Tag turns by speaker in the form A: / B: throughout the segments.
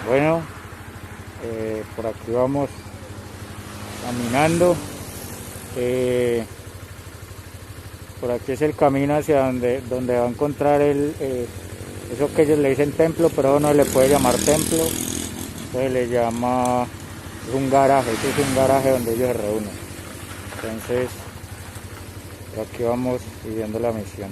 A: Bueno, por aquí vamos caminando. Por aquí es el camino hacia donde va a encontrar eso que ellos le dicen templo, pero no le puede llamar templo. Entonces le llama, es un garaje, este es un garaje donde ellos se reúnen. Entonces, por aquí vamos siguiendo la misión.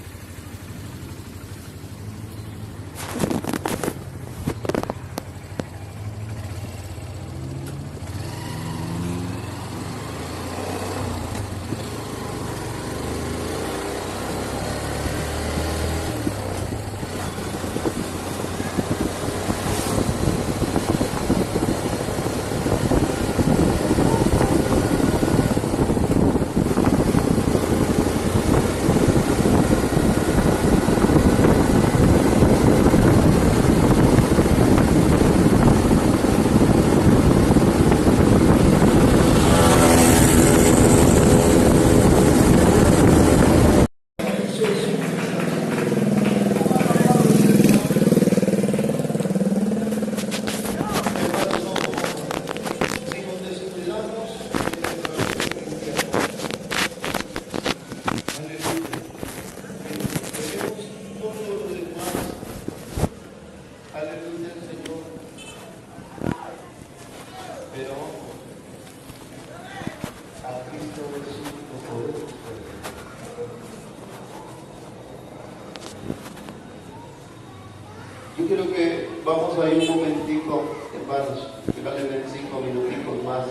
B: Yo quiero que vamos a ir un momentico, hermanos, que valen 5 minuticos más.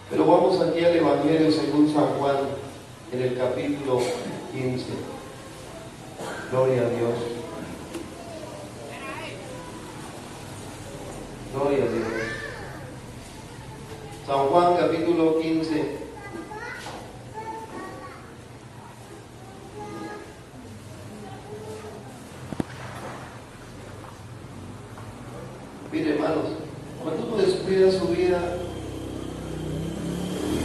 B: Pero vamos aquí al Evangelio según San Juan, en el capítulo 15. Gloria a Dios. Gloria a Dios. San Juan, capítulo 15. Mire, hermanos, cuando uno descuida su vida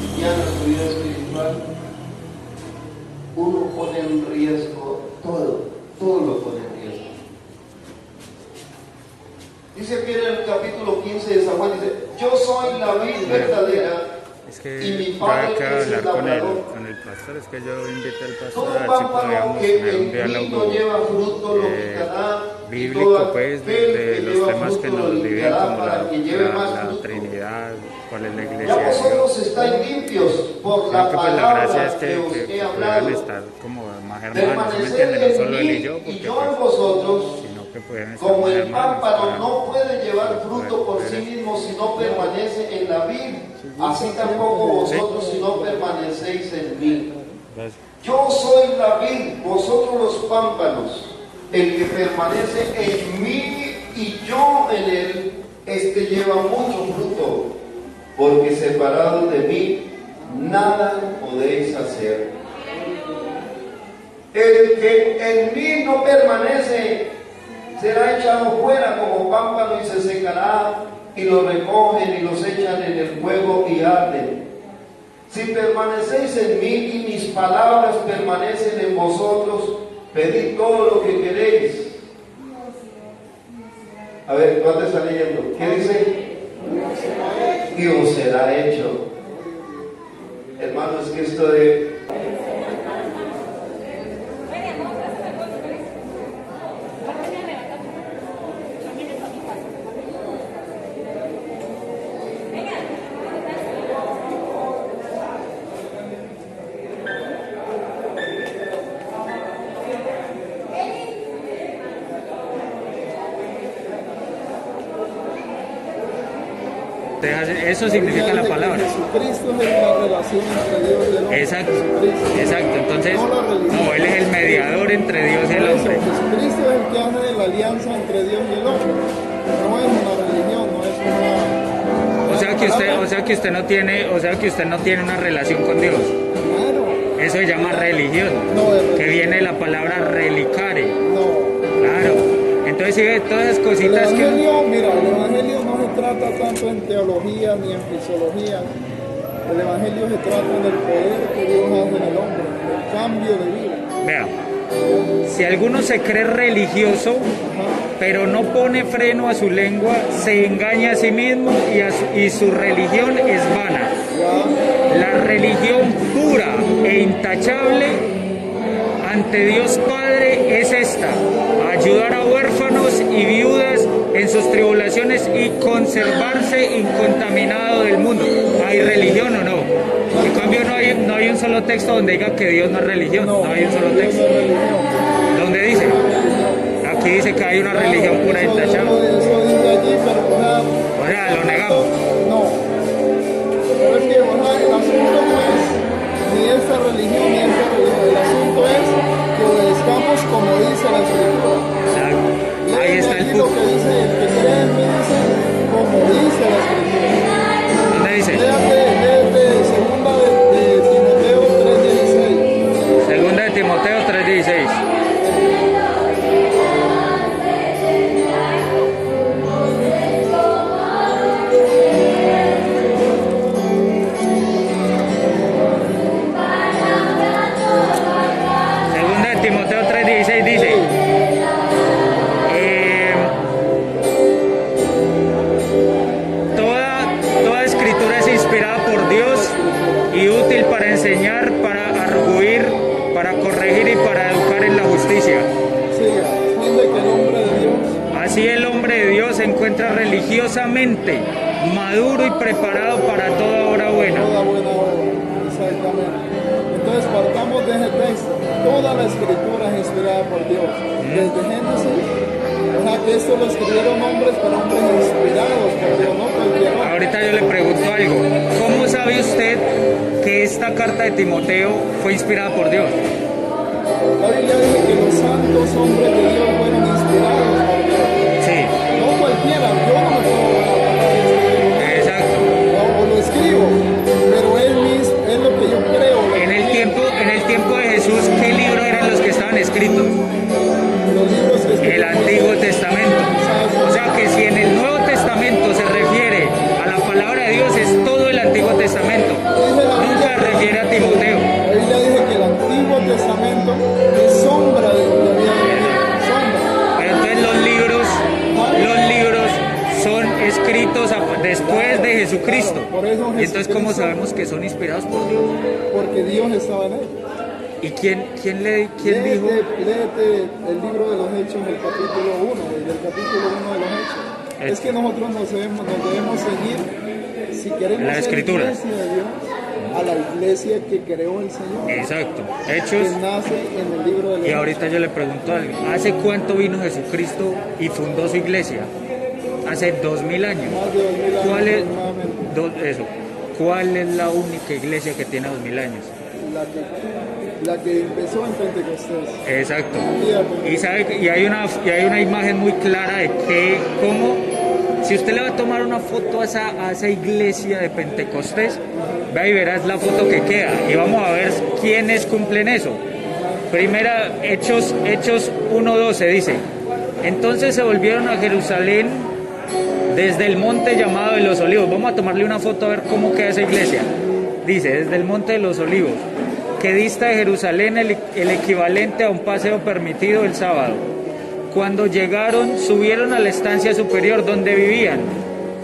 B: cristiana, su vida espiritual, uno pone en riesgo todo lo pone en riesgo. Dice aquí en el capítulo 15 de San Juan, dice: yo soy la vid verdadera,
A: Es que
B: y mi padre
A: que
B: es el
A: hablar
B: labrador.
A: con el pastor, es que yo invité al pastor
B: Todo
A: a ver si
B: pámpano
A: podíamos
B: que
A: tener un
B: en mí no
A: diálogo
B: lleva fruto lo quitará, y
A: bíblico,
B: todo
A: pues,
B: aquel
A: de
B: que
A: los
B: lleva
A: temas que
B: fruto
A: nos
B: lo
A: dividen,
B: limpiará
A: como
B: para que lleve más
A: la
B: fruto.
A: Trinidad, cuál es la
B: Ya
A: iglesia de Dios.
B: vosotros estáis limpios por
A: Creo
B: la
A: que pues la gracia es
B: palabra que os he
A: que puedan
B: hablado.
A: estar como más hermanos, ¿sí me
B: Permaneced
A: entienden? No
B: en
A: solo él y
B: mí
A: yo,
B: y
A: porque
B: yo
A: pues,
B: en vosotros.
A: sino que puedan estar
B: Como
A: más
B: el
A: hermanos
B: pámpano
A: para
B: no puede llevar fruto por
A: poder-
B: sí mismo si no permanece en la vid, así tampoco vosotros si no permanecéis en mí.
A: Gracias.
B: Yo soy la vid, vosotros los pámpanos. El que permanece en mí y yo en él, este lleva mucho fruto, porque separados de mí nada podéis hacer. El que en mí no permanece será echado fuera como pámpano y se secará, y lo recogen y los echan en el fuego y arden. Si permanecéis en mí y mis palabras permanecen en vosotros, pedid todo lo que queréis. A ver, ¿cuánto está leyendo? ¿Qué dice? Y os será hecho. Hermanos, es que esto de...
A: Eso significa la palabra.
C: Jesucristo es la relación entre Dios y el hombre.
A: Exacto,
C: Jesucristo.
A: exacto. Entonces,
C: No la religión.
A: no, él es el mediador entre Dios y el
C: Por eso,
A: hombre.
C: Jesucristo es el que hace la alianza entre Dios y el hombre. No es una religión, no es una...
A: O sea que usted no tiene una relación con Dios.
C: Claro.
A: Eso se llama religión.
C: No es
A: Que
C: religión.
A: viene de la palabra relicare.
C: No.
A: Claro. Entonces sigue todas esas
C: El
A: cositas que
C: evangelio, mira, el evangelio no se trata tanto en teología ni en fisiología. El evangelio se trata del poder que Dios hace en el hombre, del cambio de vida.
A: vea, Si alguno se cree religioso, pero no pone freno a su lengua, se engaña a sí mismo y su religión es vana. La religión pura e intachable ante Dios Padre es esta: ayudar a huérfanos y viudas en sus tribulaciones y conservarse incontaminado del mundo. ¿Hay religión o no? En cambio no hay un solo texto donde diga que Dios no es religión, no hay un solo texto. ¿Dónde dice? Aquí dice que hay una religión pura e intachable.
C: Eso dice allí, pero
A: O sea, lo negamos.
C: no. Pero es que el asunto no es ni esta religión ni esta religión. El asunto es que obedezcamos como dice la Escritura.
A: Exacto. Ahí
C: Léeme
A: está el
C: aquí lo
A: punto.
C: que dice el que cree en mí, dice como dice la Escritura.
A: ¿Dónde dice?
C: Léete segunda de Timoteo 3:16.
A: Segunda de Timoteo 3:16. Segunda de Timoteo 3:16 dice: toda escritura es inspirada por Dios y útil para enseñar, para arguir, para corregir y para educar en la justicia.
C: Siga, a fin de que el hombre de Dios
A: Así el hombre de Dios se encuentra religiosamente maduro y preparado para toda obra buena.
C: toda buena obra. Exactamente. Entonces partamos de ese texto. Toda la Escritura es inspirada por Dios. Desde Génesis, o sea que esto lo escribieron hombres, pero hombres inspirados por Dios, no cualquier hombre.
A: Ahorita yo le pregunto algo. ¿Cómo sabe usted que esta carta de Timoteo fue inspirada por Dios?
C: La Biblia dice que los santos hombres de Dios fueron inspirados por Dios.
A: Sí,
C: No cualquiera, yo no me puedo hablar.
A: exacto.
C: O lo escribo, pero es lo que yo creo.
A: En el tiempo de Jesús, ¿qué libros eran los que estaban escritos?
C: Los libros que escribimos.
A: El Antiguo Testamento. O sea que si en el Nuevo Testamento se refiere a la palabra de Dios, es todo el Antiguo Testamento. Nunca refiere a Timoteo.
C: La Biblia dice que el Antiguo Testamento es sombra de lo que había venido. Sombra.
A: Pero entonces los libros son escritos después de Jesucristo.
C: Por eso
A: Y entonces, ¿cómo
C: Jesucristo-
A: sabemos que son inspirados por Dios?
C: Porque Dios estaba en él.
A: ¿Y quién dijo?
C: Léete el libro de los Hechos, el capítulo 1, del capítulo 1 de los Hechos. Es que nosotros nos debemos seguir, si queremos
A: La
C: ser
A: Escritura.
C: iglesia de Dios, a la iglesia que creó el Señor,
A: Exacto.
C: que
A: Hechos.
C: nace en el libro de los
A: Y
C: Hechos.
A: ahorita yo le pregunto algo. ¿Hace cuánto vino Jesucristo y fundó su iglesia? Hace 2000 años.
C: Más de 2000 años
A: ¿Cuál es,
C: aproximadamente.
A: eso? ¿Cuál es la única iglesia que tiene 2000 años?
C: La que empezó en Pentecostés.
A: Exacto.
C: Fíjate.
A: Y hay una imagen muy clara de que, cómo, si usted le va a tomar una foto a esa iglesia de Pentecostés, ve y verás la foto que queda. Y vamos a ver quiénes cumplen eso. Primera, Hechos 1:12 dice: entonces se volvieron a Jerusalén desde el monte llamado de los Olivos. Vamos a tomarle una foto a ver cómo queda esa iglesia. Dice, desde el monte de los Olivos, que dista de Jerusalén el equivalente a un paseo permitido el sábado. Cuando llegaron, subieron a la estancia superior donde vivían.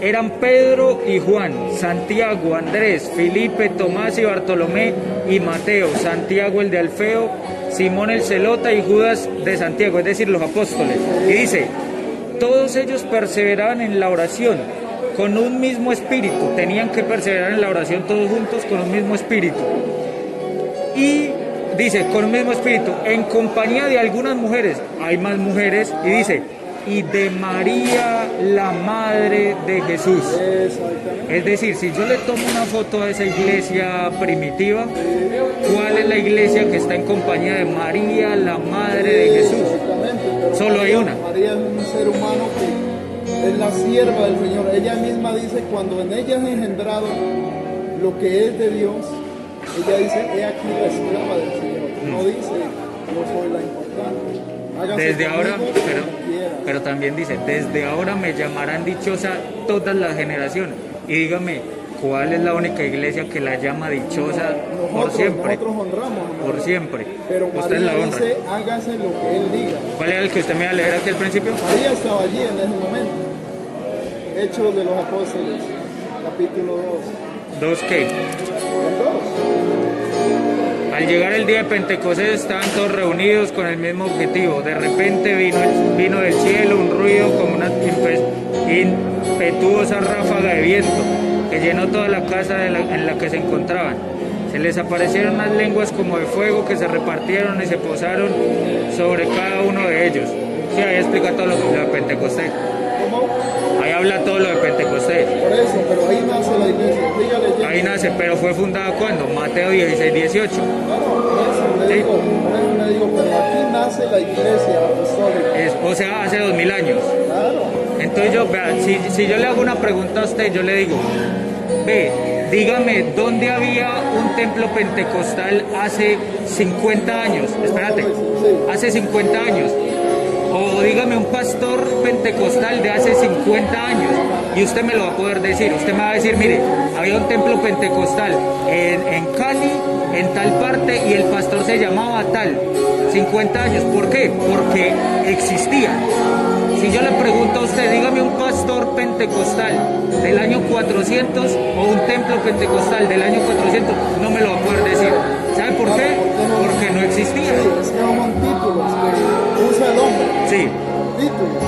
A: Eran Pedro y Juan, Santiago, Andrés, Felipe, Tomás y Bartolomé y Mateo, Santiago el de Alfeo, Simón el Celota y Judas de Santiago, es decir, los apóstoles. Y dice, todos ellos perseveraban en la oración con un mismo espíritu. Tenían que perseverar en la oración todos juntos con un mismo espíritu. Y dice, con un mismo espíritu, en compañía de algunas mujeres, hay más mujeres, y dice, y de María, la madre de Jesús.
C: Exactamente.
A: Es decir, si yo le tomo una foto a esa iglesia primitiva, ¿cuál es la iglesia que está en compañía de María, la madre de Jesús?
C: Exactamente, pero
A: Solo hay una.
C: María es un ser humano que es la sierva del Señor. Ella misma dice, cuando en ella es engendrado lo que es de Dios, ella dice, he aquí la esclava del Señor. No dice, yo soy la importante. Hágase
A: Desde ahora,
C: conmigo como quiera.
A: pero también dice, desde ahora me llamarán dichosa todas las generaciones. Y dígame, ¿cuál es la única iglesia que la llama dichosa por siempre?
C: Nosotros honramos a María.
A: Por siempre.
C: Pero
A: Usted
C: María
A: la honra.
C: dice, hágase lo que Él diga.
A: ¿Cuál era el que usted me iba a leer aquí al principio?
C: María estaba allí en ese momento. Hechos de los Apóstoles, capítulo 2.
A: ¿2 qué?
C: ¿En 2?
A: Al llegar el día de Pentecostés estaban todos reunidos con el mismo objetivo. De repente vino del cielo un ruido como una impetuosa ráfaga de viento que llenó toda la casa en la que se encontraban. Se les aparecieron unas lenguas como de fuego que se repartieron y se posaron sobre cada uno de ellos. Sí, ahí explica todo lo de Pentecostés.
C: ¿Cómo?
A: Ahí habla todo lo de Pentecostés.
C: Por eso, pero ahí nace la iglesia. Dígale, James.
A: Ahí nace, pero fue fundada ¿cuándo? Mateo 16, 18.
C: No, por eso le
A: Sí.
C: digo, pero aquí nace la iglesia apostólica.
A: O sea, hace 2000 años.
C: Claro.
A: Entonces yo, vea, si yo le hago una pregunta a usted, yo le digo, ve, dígame, ¿dónde había un templo pentecostal hace 50 años? Espérate, hace 50 años. O dígame un pastor pentecostal de hace 50 años y usted me lo va a poder decir. Usted me va a decir, mire, había un templo pentecostal en Cali, en tal parte, y el pastor se llamaba tal. 50 años. ¿Por qué? Porque existía. Si yo le pregunto a usted, dígame un pastor pentecostal del año 400 o un templo pentecostal del año 400, no me lo va a poder decir. ¿Sabe por qué? Porque no existía.
C: Sí, es que son títulos que usa el hombre.
A: Sí.
C: Títulos.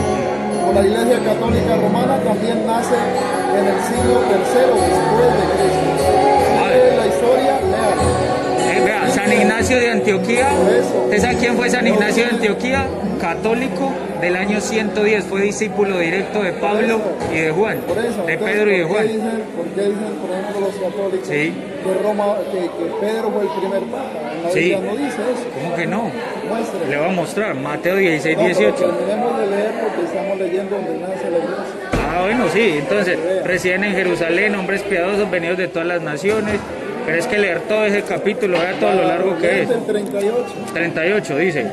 C: Como la iglesia católica romana también nace en el siglo III después de Cristo. Si lee la historia, léala.
A: Vea, San Ignacio de Antioquía.
C: Eso.
A: ¿Usted sabe quién fue San Ignacio de Antioquía? Católico del año 110. Fue discípulo directo de Pablo y de Juan.
C: Por eso,
A: De
C: entonces,
A: Pedro y de
C: ¿por qué
A: Juan.
C: dicen, por ejemplo, los católicos
A: Sí.
C: que Pedro fue el primer papa? En la
A: Sí.
C: Biblia no dice eso.
A: ¿Cómo que no?
C: Muéstrele.
A: Le voy a mostrar. Mateo 16,
C: No, pero
A: 18.
C: terminemos de leer porque estamos leyendo donde nace la iglesia.
A: Ah, bueno, sí. Entonces, residen en Jerusalén hombres piadosos venidos de todas las naciones. Pero es que leer todo ese capítulo, vea todo lo largo que es.
C: El 38.
A: 38 dice.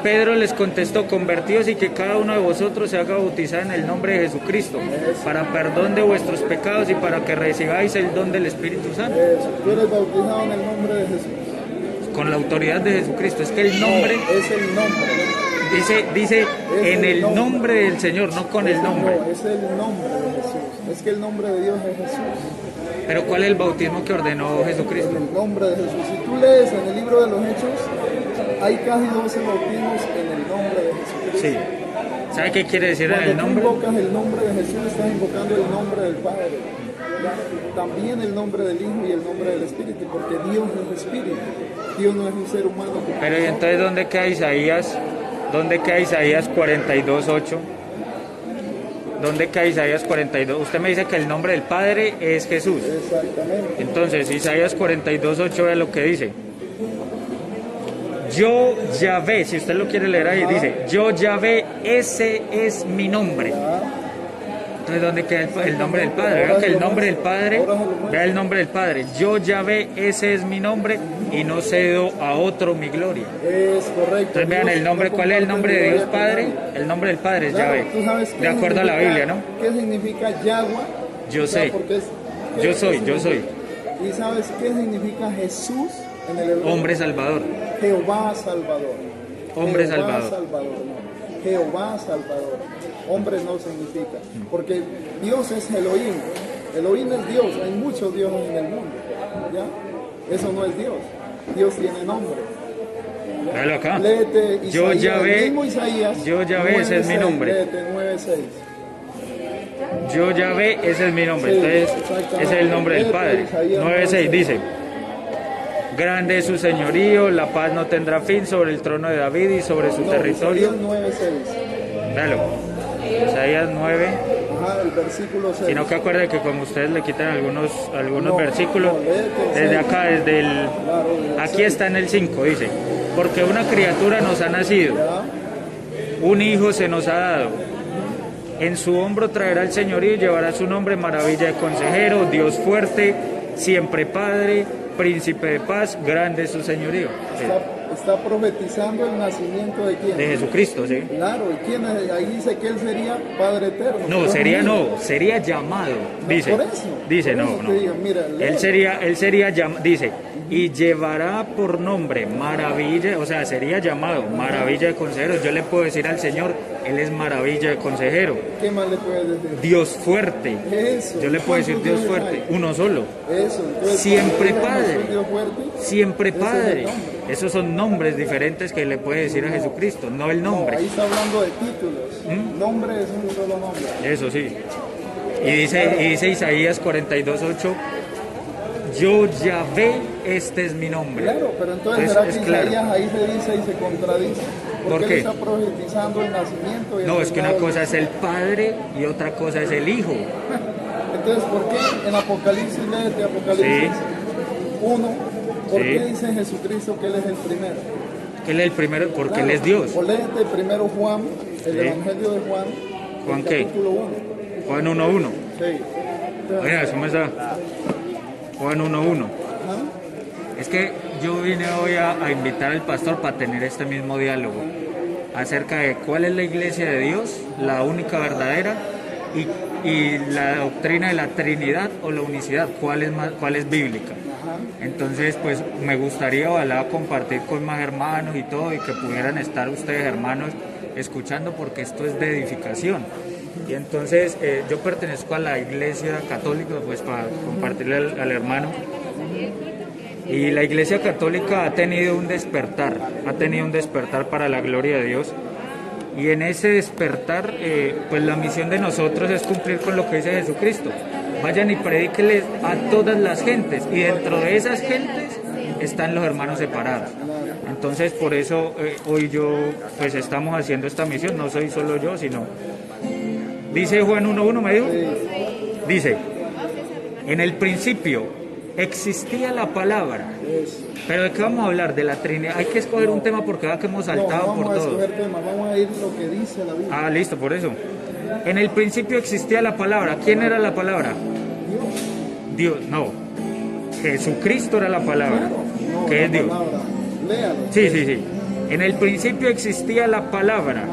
A: Pedro les contestó, convertidos y que cada uno de vosotros se haga bautizar en el nombre de Jesucristo, para perdón de vuestros pecados y para que recibáis el don del Espíritu Santo.
C: Eso. Tú eres bautizado en el nombre de Jesús.
A: Con la autoridad de Jesucristo. Es que el nombre,
C: Es el nombre.
A: dice en el nombre del Señor, no con el nombre.
C: No, es el nombre de Jesús. Es que el nombre de Dios es Jesús.
A: Pero ¿cuál es el bautismo que ordenó Jesucristo?
C: En el nombre de Jesús. Si tú lees en el libro de los Hechos, hay casi 12 bautismos en el nombre de Jesucristo.
A: Sí. ¿Sabe qué quiere decir en
C: Cuando
A: el
C: tú
A: nombre?
C: invocas el nombre de Jesús, estás invocando el nombre del Padre. ¿Ya? También el nombre del Hijo y el nombre del Espíritu, porque Dios es Espíritu. Dios no es un ser humano. Como
A: Pero ¿y entonces dónde queda Isaías? ¿Dónde queda Isaías 42:8? ¿Dónde queda Isaías 42? Usted me dice que el nombre del Padre es Jesús.
C: Exactamente.
A: Entonces, Isaías 42:8 vea lo que dice. Yo Yahvé, si usted lo quiere leer ahí, dice, yo Yahvé, ese es mi nombre. Entonces, ¿dónde queda el nombre del Padre? Vea que el nombre del Padre, vea el nombre del Padre. Yo Yahvé, ese es mi nombre y no cedo a otro mi gloria.
C: Es correcto.
A: Entonces vean el nombre, ¿cuál es el nombre de Dios Padre? El nombre del Padre es Yahvé.
C: ¿Tú sabes qué
A: De acuerdo a la
C: significa-
A: Biblia, ¿no?
C: ¿Qué significa Yahweh?
A: Yo sé.
C: Porque
A: Yo soy.
C: ¿Y sabes qué significa Jesús en el hebreo?
A: Hombre Salvador.
C: Jehová Salvador.
A: Hombre
C: Jehová
A: Salvador.
C: no. Jehová Salvador. Hombre no significa. Porque Dios es Elohim. Elohim es Dios. Hay muchos dioses en el mundo. ¿Ya? Eso no es Dios. Dios tiene nombre.
A: Véalo acá.
C: Léete
A: Yo
C: Isaías,
A: Yahvé,
C: el mismo Isaías.
A: yo Yahvé, ese es mi
C: 9:6,
A: nombre.
C: Léete 9:6.
A: Yo Yahvé, ese es mi nombre.
C: Sí,
A: Entonces,
C: exactamente.
A: ese es el nombre del Padre.
C: Isaías
A: 9:6 dice. Grande es su señorío, la paz no tendrá fin sobre el trono de David y sobre su territorio.
C: Isaías 9:6.
A: Véalo. Isaías 9.
C: Ajá, el versículo 6.
A: Sino que acuerde que como ustedes le quitan algunos
C: No,
A: versículos,
C: no, léete el
A: desde
C: 6.
A: acá, desde el...
C: Claro, el
A: Aquí
C: 6.
A: está en el 5, dice. Porque una criatura nos ha nacido,
C: ¿Ya?
A: un hijo se nos ha dado. En su hombro traerá el señorío y llevará su nombre, maravilla de consejero, Dios fuerte, siempre Padre, príncipe de paz, grande es su señorío. Sí.
C: está profetizando el nacimiento de quién.
A: De Jesucristo, sí.
C: Claro, ¿y quién es? Ahí dice que él sería Padre Eterno.
A: No, sería llamado, dice.
C: Por eso,
A: dice,
C: por
A: no,
C: eso
A: no.
C: te digo, mira,
A: Él sería llamado, dice, y llevará por nombre maravilla, o sea, sería llamado maravilla de consejero. Yo le puedo decir al Señor, Él es maravilla de consejero.
C: ¿qué más le puedes decir?
A: Dios fuerte.
C: Eso.
A: Yo le puedo decir Dios
C: ¿Cuántos
A: fuerte,
C: hay?
A: uno solo.
C: Eso. Entonces,
A: Siempre
C: cuando diga
A: Padre.
C: Jesús Dios fuerte,
A: Siempre
C: ese es el
A: Padre.
C: nombre.
A: Esos son nombres diferentes que le puede decir a Jesucristo, no el
C: No,
A: nombre.
C: ahí está hablando de títulos. Nombre es un solo nombre.
A: Eso sí. Y dice Isaías 42:8, yo Yahvé, este es mi nombre.
C: Claro, pero entonces será que
A: es claro.
C: Isaías ahí se dice y se contradice.
A: ¿Por
C: Porque
A: qué?
C: él está profetizando el nacimiento. Y
A: No,
C: el
A: es que una
C: reinado
A: cosa es el Padre y otra cosa es el Hijo.
C: Entonces, ¿por qué en Apocalipsis, léete Apocalipsis 1, ¿por
A: Sí.
C: qué dice Jesucristo que Él es el primero?
A: Que Él es el primero porque
C: Claro,
A: Él es Dios.
C: O léete primero Juan, el
A: Sí.
C: Evangelio de Juan,
A: ¿Juan
C: el
A: qué?
C: capítulo 1.
A: Juan 1:1.
C: Sí.
A: Oiga, eso me está. Juan 1:1.
C: Ajá.
A: Es que yo vine hoy a invitar al pastor para tener este mismo diálogo acerca de cuál es la iglesia de Dios, la única verdadera, y la doctrina de la Trinidad o la unicidad, cuál es bíblica. Entonces, pues me gustaría, ojalá, compartir con más hermanos y todo, y que pudieran estar ustedes, hermanos, escuchando, porque esto es de edificación. Y entonces, yo pertenezco a la iglesia católica, pues para compartirle al hermano. Y la iglesia católica ha tenido un despertar para la gloria de Dios. Y en ese despertar, pues la misión de nosotros es cumplir con lo que dice Jesucristo. Vayan y predíquenles a todas las gentes, y dentro de esas gentes están los hermanos separados. Entonces, por eso hoy pues estamos haciendo esta misión, no soy solo yo, sino... Dice Juan 1:1, ¿me dijo? Dice, en el principio existía la palabra. Pero ¿de qué vamos a hablar? De la Trinidad. Hay que escoger un tema porque vea que hemos saltado por todo.
C: Vamos a escoger tema, vamos a ir lo que dice la Biblia.
A: Ah, listo, por eso. En el principio existía la palabra. ¿Quién era la palabra? Dios, no. Jesucristo era la palabra.
C: No,
A: ¿Qué
C: la
A: es Dios?
C: palabra. Léalo.
A: Sí. En el principio existía la palabra.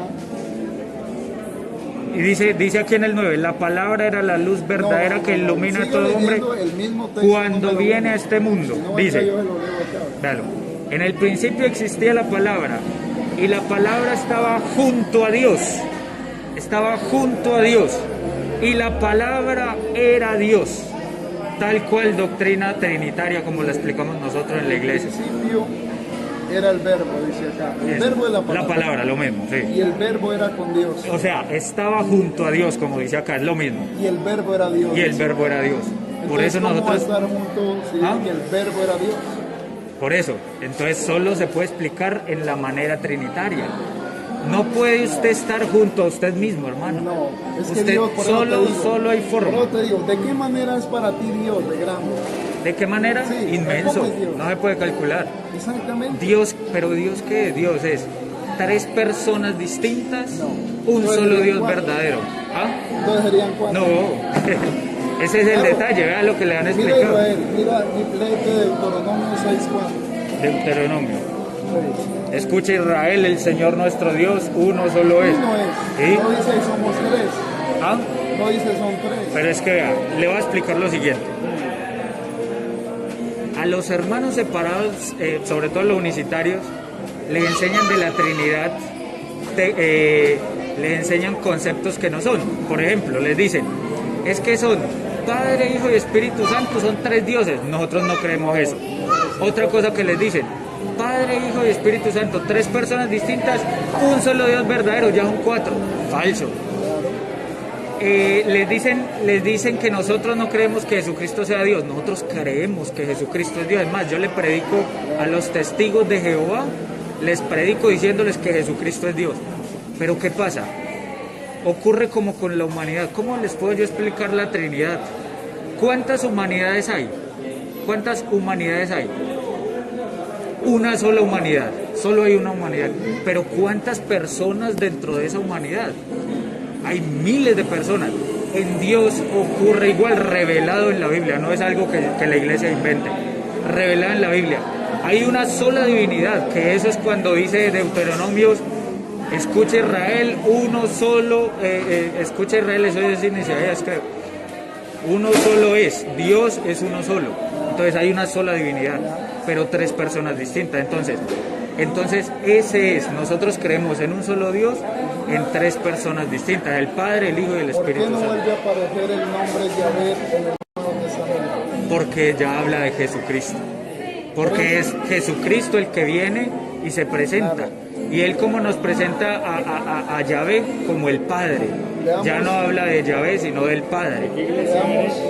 A: Y dice aquí en el 9, la palabra era la luz verdadera que ilumina a
C: Sigue
A: todo hombre
C: leyendo el mismo texto,
A: cuando
C: no me lo
A: viene a
C: leas.
A: este mundo.
C: Si no,
A: Dice,
C: yo se lo leo acá.
A: véalo, en el principio existía la palabra, y la palabra estaba junto a Dios. Estaba junto a Dios. Y la palabra era Dios. Tal cual doctrina trinitaria como la explicamos nosotros en la iglesia.
C: Al principio era el verbo, dice acá. El verbo es la palabra.
A: La palabra, lo mismo, sí.
C: Y el verbo era con Dios.
A: O sea, estaba junto a Dios, como dice acá, es lo mismo.
C: Y el verbo era Dios.
A: Y el verbo era Dios. Por
C: Entonces,
A: eso
C: ¿cómo va a
A: nosotros...
C: estar juntos si
A: ¿Ah?
C: dice que el verbo era Dios?
A: Por eso, entonces solo se puede explicar en la manera trinitaria. No puede usted estar junto a usted mismo, hermano.
C: No, es que
A: Usted
C: Dios, por eso te digo,
A: solo hay
C: por
A: forma.
C: eso te digo, ¿de qué manera es para ti Dios de grande?
A: ¿De qué manera?
C: Sí,
A: Inmenso.
C: ¿cómo es Dios?
A: No se puede calcular.
C: Exactamente.
A: Dios, pero Dios ¿qué? Dios es tres personas distintas,
C: No.
A: un
C: Entonces,
A: solo Dios
C: ¿cuántos?
A: verdadero. ¿Ah?
C: Entonces serían cuántos.
A: No, ese es el
C: Claro.
A: detalle, vea lo que le han
C: Mira
A: explicado.
C: Israel, mira, léete Deuteronomio 6:4.
A: Deuteronomio. Escucha Israel, el Señor nuestro Dios, uno solo es.
C: Uno es.
A: ¿Sí?
C: No dice somos tres.
A: ¿Ah?
C: No dice son tres.
A: Pero es que vea, le voy a explicar lo siguiente. A los hermanos separados, sobre todo los unicitarios, les enseñan de la Trinidad, les enseñan conceptos que no son. Por ejemplo, les dicen, es que son Padre, Hijo y Espíritu Santo, son tres dioses. Nosotros no creemos eso. Otra cosa que les dicen, Padre, Hijo y Espíritu Santo, tres personas distintas, un solo Dios verdadero, ya son cuatro. Falso. Les dicen que nosotros no creemos que Jesucristo sea Dios. Nosotros creemos que Jesucristo es Dios. Es más, yo le predico a los testigos de Jehová, les predico diciéndoles que Jesucristo es Dios. Pero ¿qué pasa? Ocurre como con la humanidad. ¿Cómo les puedo yo explicar la Trinidad? ¿Cuántas humanidades hay? ¿Cuántas humanidades hay? Una sola humanidad. Solo hay una humanidad. Pero ¿cuántas personas dentro de esa humanidad? Hay miles de personas. En Dios ocurre igual, revelado en la Biblia. No es algo que la iglesia invente. Revelado en la Biblia. hay una sola divinidad, que eso es cuando dice Deuteronomios, escucha Israel, uno solo, escucha Israel, eso es en Isaías, creo. Uno solo es, Dios es uno solo. Entonces hay una sola divinidad, pero tres personas distintas. Entonces ese es, nosotros creemos en un solo Dios, en tres personas distintas, el Padre, el Hijo y el Espíritu
C: ¿Por qué no
A: Santo.
C: vuelve a aparecer el nombre Yahvé en el Nuevo Testamento?
A: Porque ya habla de Jesucristo. Porque es Jesucristo el que viene y se presenta. Y Él como nos presenta a Yahvé como el Padre. Ya no habla de Yahvé, sino del Padre.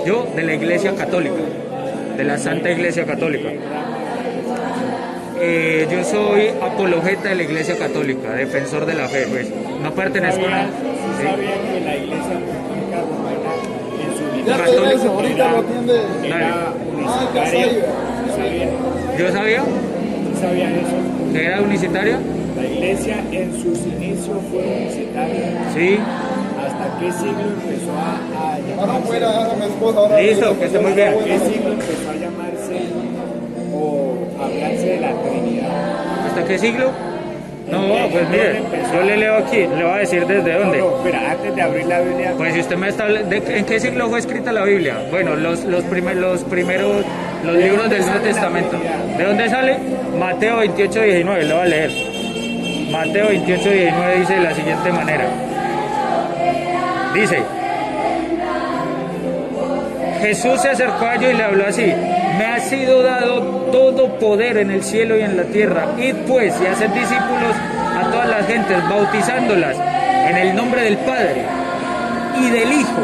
A: Yo, de la Iglesia Católica, de la Santa Iglesia Católica. Yo soy apologeta de la Iglesia Católica, defensor de la fe, pues. No pertenezco a la...
D: ¿Sabía que la Iglesia Católica Romana en su
C: Ya
A: Católico.
C: regresa, ahorita lo atiende.
D: era
C: Ya
D: unicitaria?
C: sabía.
A: ¿Yo sabía
D: ¿Sabían eso?
A: que era unicitaria?
D: La Iglesia en sus inicios fue unicitaria.
A: Sí.
D: ¿Hasta qué siglo empezó a
C: Ahora
D: llamarse?
C: fuera, ahora mi esposa. Ahora
A: Listo,
C: regresa,
A: que esté muy bien.
D: ¿Hasta qué siglo empezó a llamarse o hablarse de la Trinidad?
A: ¿Hasta qué siglo? No, pues mire, yo le leo aquí, le voy a decir desde dónde.
D: No, espera, antes de abrir la Biblia,
A: Pues si usted me está ¿en qué siglo fue escrita la Biblia? Bueno, los primeros, los libros del Nuevo Testamento. ¿De dónde sale? Mateo 28, 19, lo voy a leer. Mateo 28, 19 dice de la siguiente manera. Dice, Jesús se acercó a ellos y le habló así: me ha sido dado todo poder en el cielo y en la tierra. Id pues y haced discípulos a todas las gentes, bautizándolas en el nombre del Padre y del Hijo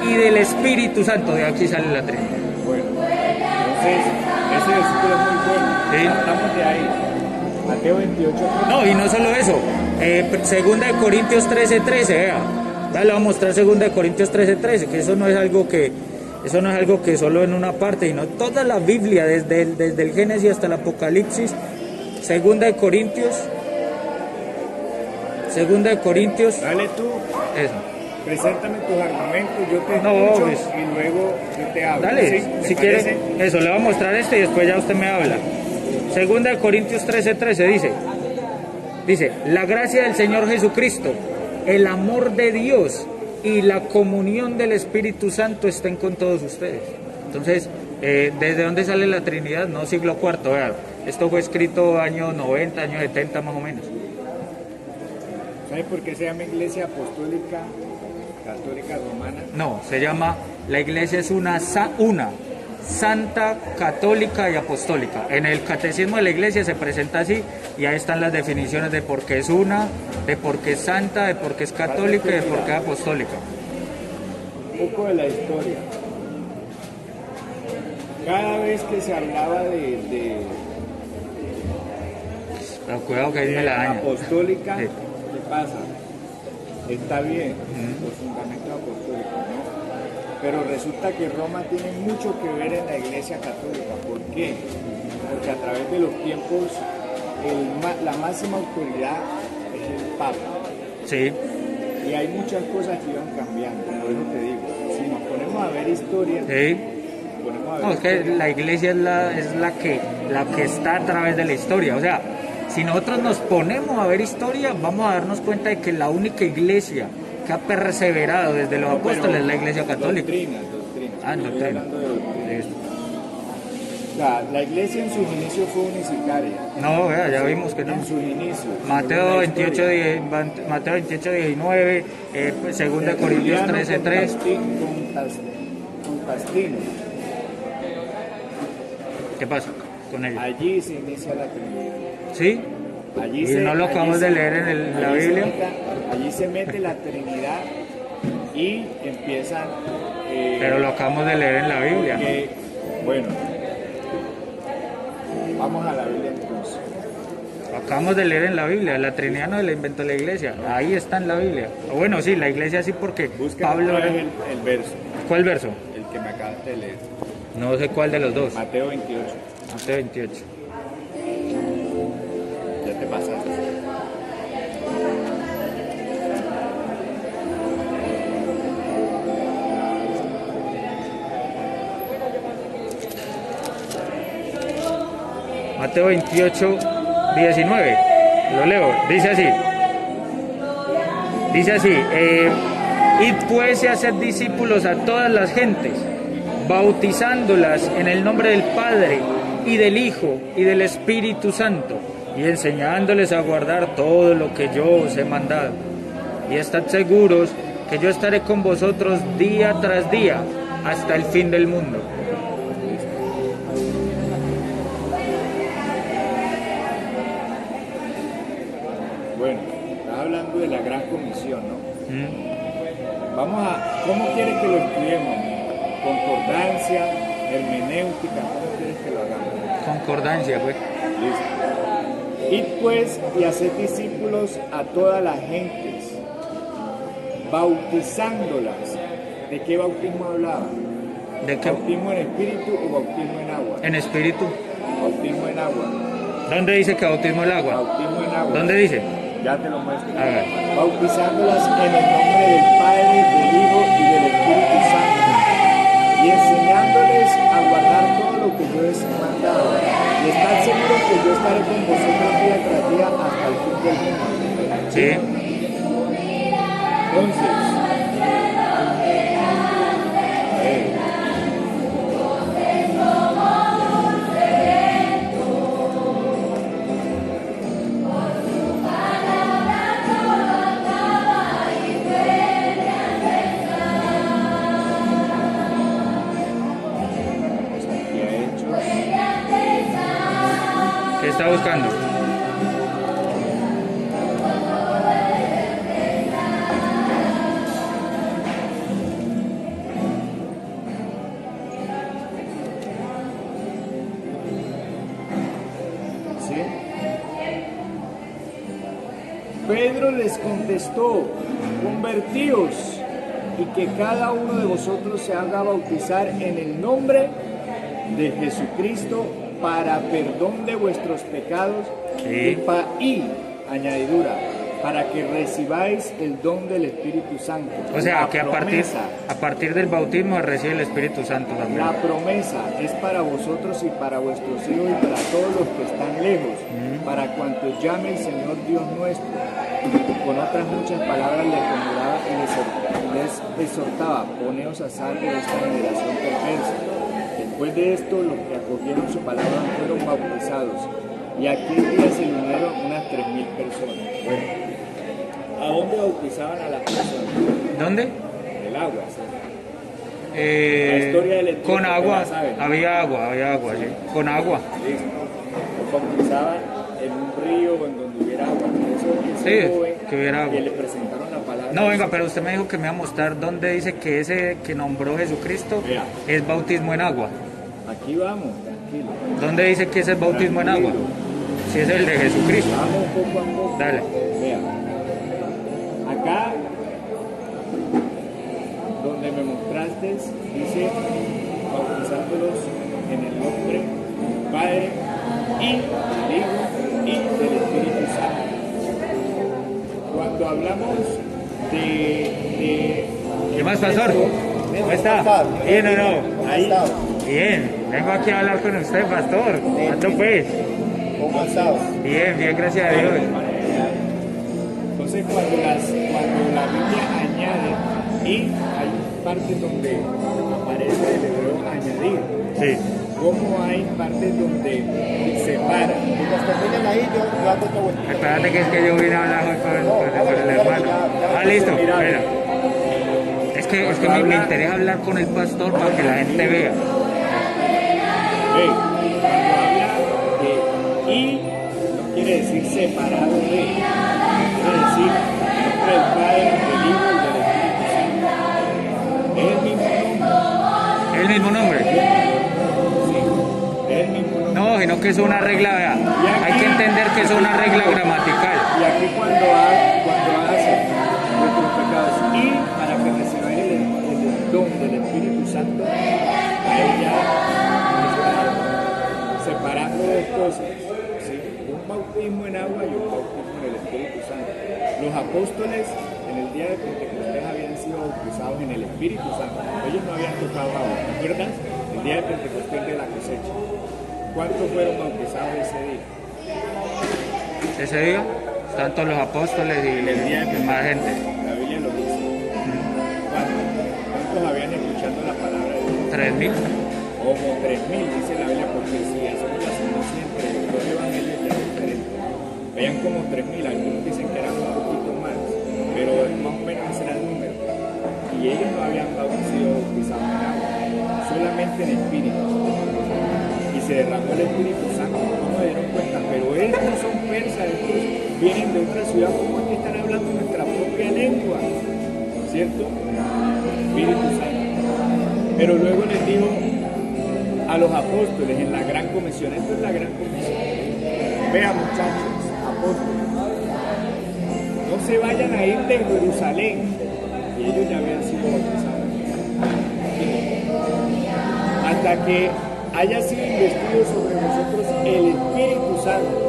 A: y del Espíritu Santo. De aquí sale la Trinidad.
D: bueno, entonces, ese versículo es muy bueno.
A: Sí.
D: Estamos de ahí. Mateo 28.
A: No, y no solo eso. Segunda de Corintios 13:13, vea. Ya le voy a mostrar Segunda de Corintios 13:13, que eso no es algo que solo en una parte, sino toda la Biblia, desde el Génesis hasta el Apocalipsis. Segunda de Corintios.
D: Dale tú,
A: Eso.
D: preséntame tus argumentos, yo te
A: No,
D: escucho
A: pues.
D: y luego yo te hablo.
A: Dale,
D: ¿Sí? ¿Te
A: si
D: parece?
A: quiere, eso, le voy a mostrar y después ya usted me habla. Segunda de Corintios 13:13 dice, la gracia del Señor Jesucristo, el amor de Dios y la comunión del Espíritu Santo estén con todos ustedes. Entonces, ¿desde dónde sale la Trinidad? No, siglo IV, vean. Esto fue escrito años 90, años 70 más o menos.
D: ¿Sabes por qué se llama Iglesia Apostólica Católica Romana?
A: No, se llama, la iglesia es una santa, católica y apostólica. En el catecismo de la iglesia se presenta así y ahí están las definiciones de por qué es una, de por qué es santa, de por qué es católica y de por qué es apostólica.
D: Un poco de la historia. Cada vez que se hablaba de
A: Pero cuidado que ahí me la daña.
D: apostólica,
A: Sí.
D: ¿qué pasa? Está bien, los fundamentos apostólicos, ¿no? Pero resulta que Roma tiene mucho que ver en la Iglesia Católica. ¿Por qué? Porque a través de los tiempos la máxima autoridad es el Papa.
A: Sí,
D: Y hay muchas cosas que iban cambiando, por eso te digo. Si nos ponemos a ver historia,
A: sí.
D: ponemos a ver
A: No, es que
D: historia,
A: la iglesia es la que está a través de la historia. O sea, si nosotros nos ponemos a ver historia, vamos a darnos cuenta de que la única iglesia que ha perseverado desde los apóstoles es la iglesia católica.
D: doctrina.
A: Ah,
D: Estoy
A: doctrina.
D: hablando de doctrina.
A: Listo.
D: O sea, la iglesia en sus inicios fue unicitaria.
A: No, vea, ya vimos que no.
D: En sus inicios.
A: Mateo
D: según la
A: 28,
D: historia.
A: Mateo 28, 19, segunda de Corintios
D: Tertuliano
A: 13:3.
D: con Tastino.
A: ¿Qué pasa con ella?
D: Allí se inicia la Trinidad.
A: ¿Sí?
D: Allí
A: ¿Y no lo acabamos de leer en la Biblia?
D: Allí se mete la Trinidad y empiezan...
A: Pero lo acabamos de leer en la Biblia.
D: Bueno, vamos a la Biblia entonces.
A: Lo acabamos de leer en la Biblia. La Trinidad no la inventó la iglesia. Ahí está en la Biblia. O bueno, sí, la iglesia sí, porque
D: Busca
A: Pablo...
D: otra vez el verso,
A: ¿Cuál verso?
D: el que me acabaste de leer.
A: No sé cuál de los dos.
D: Mateo 28.
A: Mateo 28.
D: Ya te pasaste.
A: Mateo Mateo 28, 19. Lo leo. Dice así, id pues y haced discípulos a todas las gentes, bautizándolas en el nombre del Padre y del Hijo y del Espíritu Santo, y enseñándoles a guardar todo lo que yo os he mandado. Y estad seguros que yo estaré con vosotros día tras día hasta el fin del mundo.
D: Bueno, estás hablando de la gran comisión, ¿no? ¿Cómo quieres que lo estudiemos? Concordancia, hermenéutica, ¿cómo quieres que lo hagamos?
A: Concordancia, pues.
D: Listo. Id pues y haced discípulos a todas las gentes, bautizándolas. ¿De qué bautismo hablaba?
A: ¿De qué?
D: ¿Bautismo en espíritu o bautismo en agua?
A: En espíritu.
D: Bautismo en agua.
A: ¿Dónde dice que bautismo el agua?
D: Bautismo en agua.
A: ¿Dónde dice?
D: Ya te lo muestro.
A: A ver.
D: Bautizándolas en el nombre del Padre, del Hijo y del Espíritu Santo, y enseñándoles a guardar todo lo que yo les he mandado. Y estad seguros que yo estaré con vosotros día tras día hasta el fin del mundo.
A: Sí.
D: Entonces,
A: ¿Qué está buscando?
D: ¿sí? Pedro les contestó, convertíos y que cada uno de vosotros se haga bautizar en el nombre de Jesucristo para perdón de vuestros pecados
A: Sí.
D: y añadidura, para que recibáis el don del Espíritu Santo.
A: O sea,
D: La
A: que
D: promesa,
A: a partir del bautismo recibe el Espíritu Santo también.
D: la promesa es para vosotros y para vuestros hijos y para todos los que están lejos, para cuantos llame el Señor Dios nuestro. Con otras muchas palabras les conjuraba y les exhortaba, poneos a salvo de esta generación perversa. Después de esto, los que acogieron su palabra fueron bautizados, y aquel día se le unieron unas 3.000 personas. Bueno, ¿a dónde bautizaban a las personas?
A: ¿Dónde?
D: El agua, ¿sí? La historia del Etíope,
A: con agua,
D: ¿la saben?
A: había agua, sí. Con agua.
D: Listo. Los bautizaban en un río o en donde hubiera agua. Por eso ese
A: Sí,
D: joven
A: que hubiera agua.
D: que le presentaron la palabra.
A: No, venga, pero usted me dijo que me iba a mostrar dónde dice que ese que nombró Jesucristo
D: Vea.
A: es bautismo en agua.
D: Aquí vamos, tranquilo.
A: ¿Dónde dice que ese es bautismo en agua? Si es el de Jesucristo.
D: Vamos poco a poco.
A: Dale.
D: Vea. Acá, donde me mostraste, dice bautizándolos en el nombre del Padre y del Hijo y del Espíritu Santo. Cuando hablamos de
A: ¿Qué más, pastor? ¿Cómo está? ¿Bien o no?
D: ahí,
A: Bien. Vengo aquí a hablar con usted, pastor. ¿Cuánto pues?
B: ¿Cómo has estado?
A: Bien, bien, gracias a Dios.
D: entonces cuando la Biblia añade y hay partes donde aparece el hebreo añadir,
A: Sí.
D: como hay partes donde separa.
B: Mientras terminen ahí, yo hago otra vuelta.
A: Espérate que es que yo vine a hablar hoy con el hermano. Ah, listo. Mira. Es que me interesa hablar con el pastor para que la gente vea.
D: Cuando habla de y, no quiere decir separado de, quiere decir nombre del Padre, del Hijo y del Espíritu Santo. Es el mismo nombre.
A: ¿Es el mismo nombre?
D: Sí, es el mismo nombre.
A: No, sino que es una regla, vea. Hay que entender que es una regla gramatical.
D: Y aquí cuando hace nuestros pecados y para que recibáis el don del Espíritu Santo, ahí ya está separando dos cosas, ¿sí? Un bautismo en agua y un bautismo en el Espíritu Santo. Los apóstoles en el día de Pentecostés habían sido bautizados en el Espíritu Santo. Ellos no habían tocado agua, ¿te acuerdas? El día de Pentecostés de la cosecha. ¿Cuántos fueron bautizados ese día?
A: Ese día están todos los apóstoles y más gente.
D: La Biblia lo dice. ¿Cuántos habían escuchado la palabra de Dios?
A: 3.000.
D: Como 3.000, dice la Biblia, porque si hacemos la sumatoria entre los dos evangelios ya es diferente. Vean como 3.000, algunos dicen que eran un poquito más, pero más o menos ese era el número. Y ellos no habían sido bautizados en agua, solamente en espíritu. Y se derramó el Espíritu Santo, no me dieron cuenta, pero estos son persas, estos vienen de otra ciudad, como es que están hablando nuestra propia lengua, ¿cierto? Espíritu Santo. Pero luego les dijo a los apóstoles en la gran comisión, esto es la gran comisión. Vean, muchachos, apóstoles, no se vayan a ir de Jerusalén, y ellos ya habían sido bautizados, hasta que haya sido investido sobre nosotros el Espíritu Santo.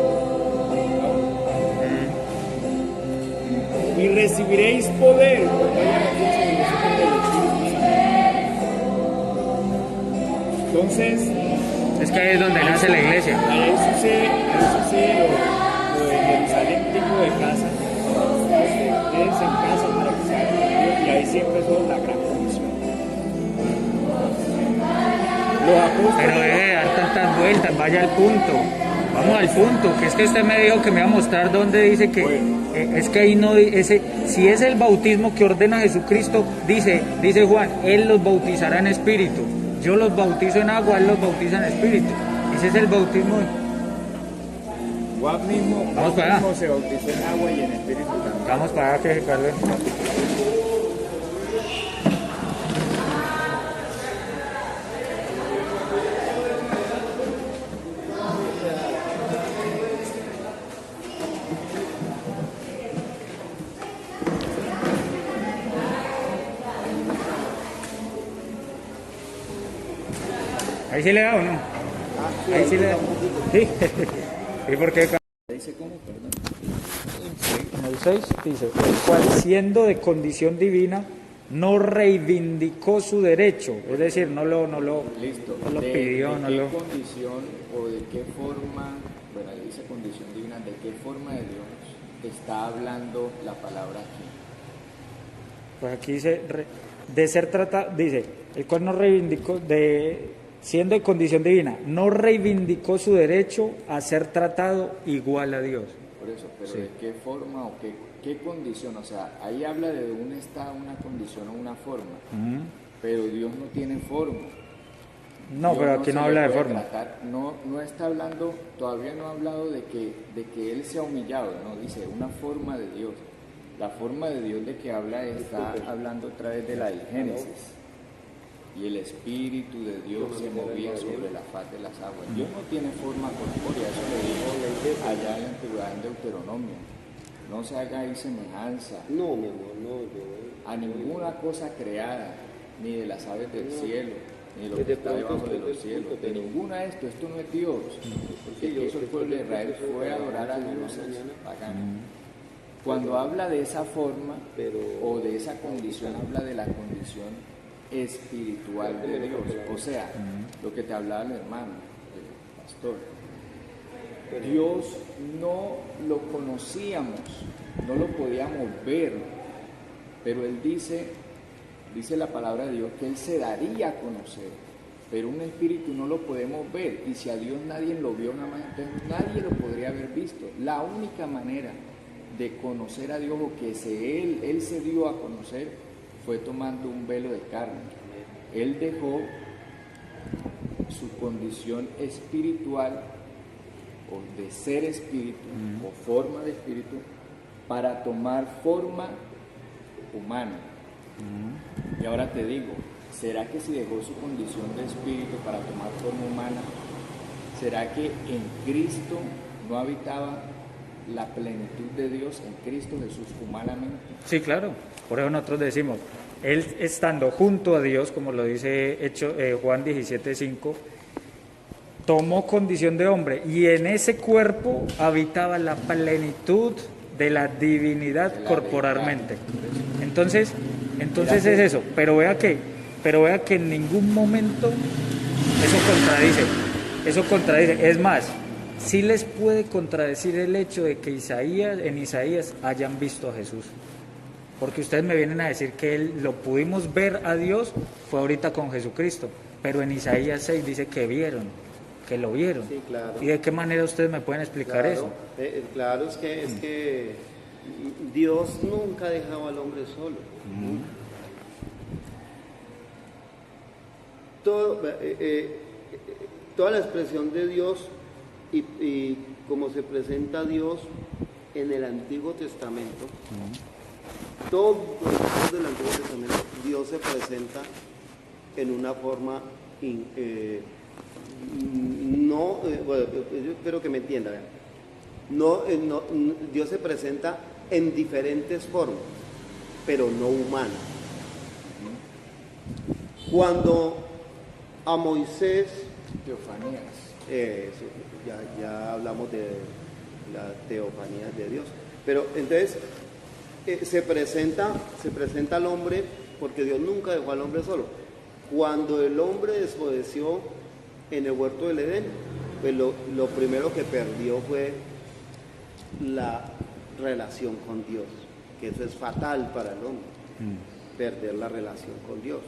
D: Y recibiréis poder cuando haya venido sobre vosotros el Espíritu Santo. Entonces,
A: Es que ahí es donde nace la iglesia.
D: ahí sucede lo de Jerusalén, tipo de casa. Quédense en casa para que se hagan Dios, y ahí siempre es la gran comisión. Los apóstoles.
A: Pero debe de dar tantas vueltas, vaya al punto. Vamos al punto, que es que usted me dijo que me iba a mostrar dónde dice que es que ahí no ese, si es el bautismo que ordena Jesucristo, dice Juan, Él los bautizará en espíritu. Yo los bautizo en agua, Él los bautiza en espíritu. Ese es el bautismo.
D: Juan mismo se bautizó en agua y en espíritu también.
A: Vamos para allá que se cargue. Ahí sí le da o no. Ahí sí le da. Sí. ¿Y por qué?
D: Dice cómo, perdón.
A: En el 6 dice, el cual siendo de condición divina, no reivindicó su derecho, es decir, no lo
D: Listo.
A: no lo pidió, no
D: ¿De
A: lo...
D: qué condición o de qué forma, bueno, ahí dice condición divina, de qué forma de Dios está hablando la palabra aquí?
A: Pues aquí dice, de ser tratado, dice, el cual no reivindicó, siendo de condición divina, no reivindicó su derecho a ser tratado igual a Dios.
D: Por eso, pero
A: Sí.
D: ¿de qué forma o qué condición? O sea, ahí habla de un estado, una condición o una forma, pero Dios no tiene forma.
A: No,
D: Dios
A: pero aquí
D: se
A: no
D: le
A: habla de
D: puede
A: forma.
D: tratar, no está hablando, todavía no ha hablado de que Él se ha humillado, no, dice una forma de Dios. La forma de Dios de que habla está hablando a través de la del Génesis. Y el Espíritu de Dios se movía sobre la faz de las aguas. Dios no tiene forma corpórea, eso le dijo allá en Deuteronomio. No se haga ahí semejanza
B: No, mi amor, no,
D: a ninguna cosa creada, ni de las aves del cielo, ni de lo que está debajo de los cielos, de ninguna de esto no es Dios. El que hizo el pueblo de Israel fue a adorar a dioses paganos. Cuando habla de esa forma o de esa condición, habla de la condición espiritual de Dios. O sea, lo que te hablaba el hermano, el pastor. Dios no lo conocíamos, no lo podíamos ver, pero Él dice la palabra de Dios que Él se daría a conocer, pero un espíritu no lo podemos ver, y si a Dios nadie lo vio nada más, entonces nadie lo podría haber visto. La única manera de conocer a Dios o que Él se dio a conocer fue tomando un velo de carne. Él dejó su condición espiritual o de ser espíritu o forma de espíritu para tomar forma humana. Y ahora te digo, ¿será que si dejó su condición de espíritu para tomar forma humana, será que en Cristo no habitaba la plenitud de Dios en Cristo Jesús humanamente?
A: Sí, claro. Por eso nosotros decimos, Él estando junto a Dios, como lo dice Juan 17:5, tomó condición de hombre y en ese cuerpo habitaba la plenitud de la divinidad corporalmente. Entonces es eso. Pero vea que en ningún momento eso contradice. eso contradice. Es más, sí les puede contradecir el hecho de que en Isaías hayan visto a Jesús. Porque ustedes me vienen a decir que lo pudimos ver a Dios, fue ahorita con Jesucristo. Pero en Isaías 6 dice que lo vieron.
E: Sí, claro.
A: ¿Y de qué manera ustedes me pueden explicar eso?
E: Claro, es que Dios nunca ha dejado al hombre solo. Toda la expresión de Dios y como se presenta Dios en el Antiguo Testamento, todo el Antiguo Testamento, Dios se presenta en una forma, bueno, yo espero que me entiendan. Dios se presenta en diferentes formas, pero no humanas. Cuando a Moisés,
D: Teofanías.
E: ya hablamos de la teofanía de Dios, pero entonces se presenta al hombre, porque Dios nunca dejó al hombre solo. Cuando el hombre desobedeció en el huerto del Edén, pues lo primero que perdió fue la relación con Dios, que eso es fatal para el hombre, perder la relación con Dios.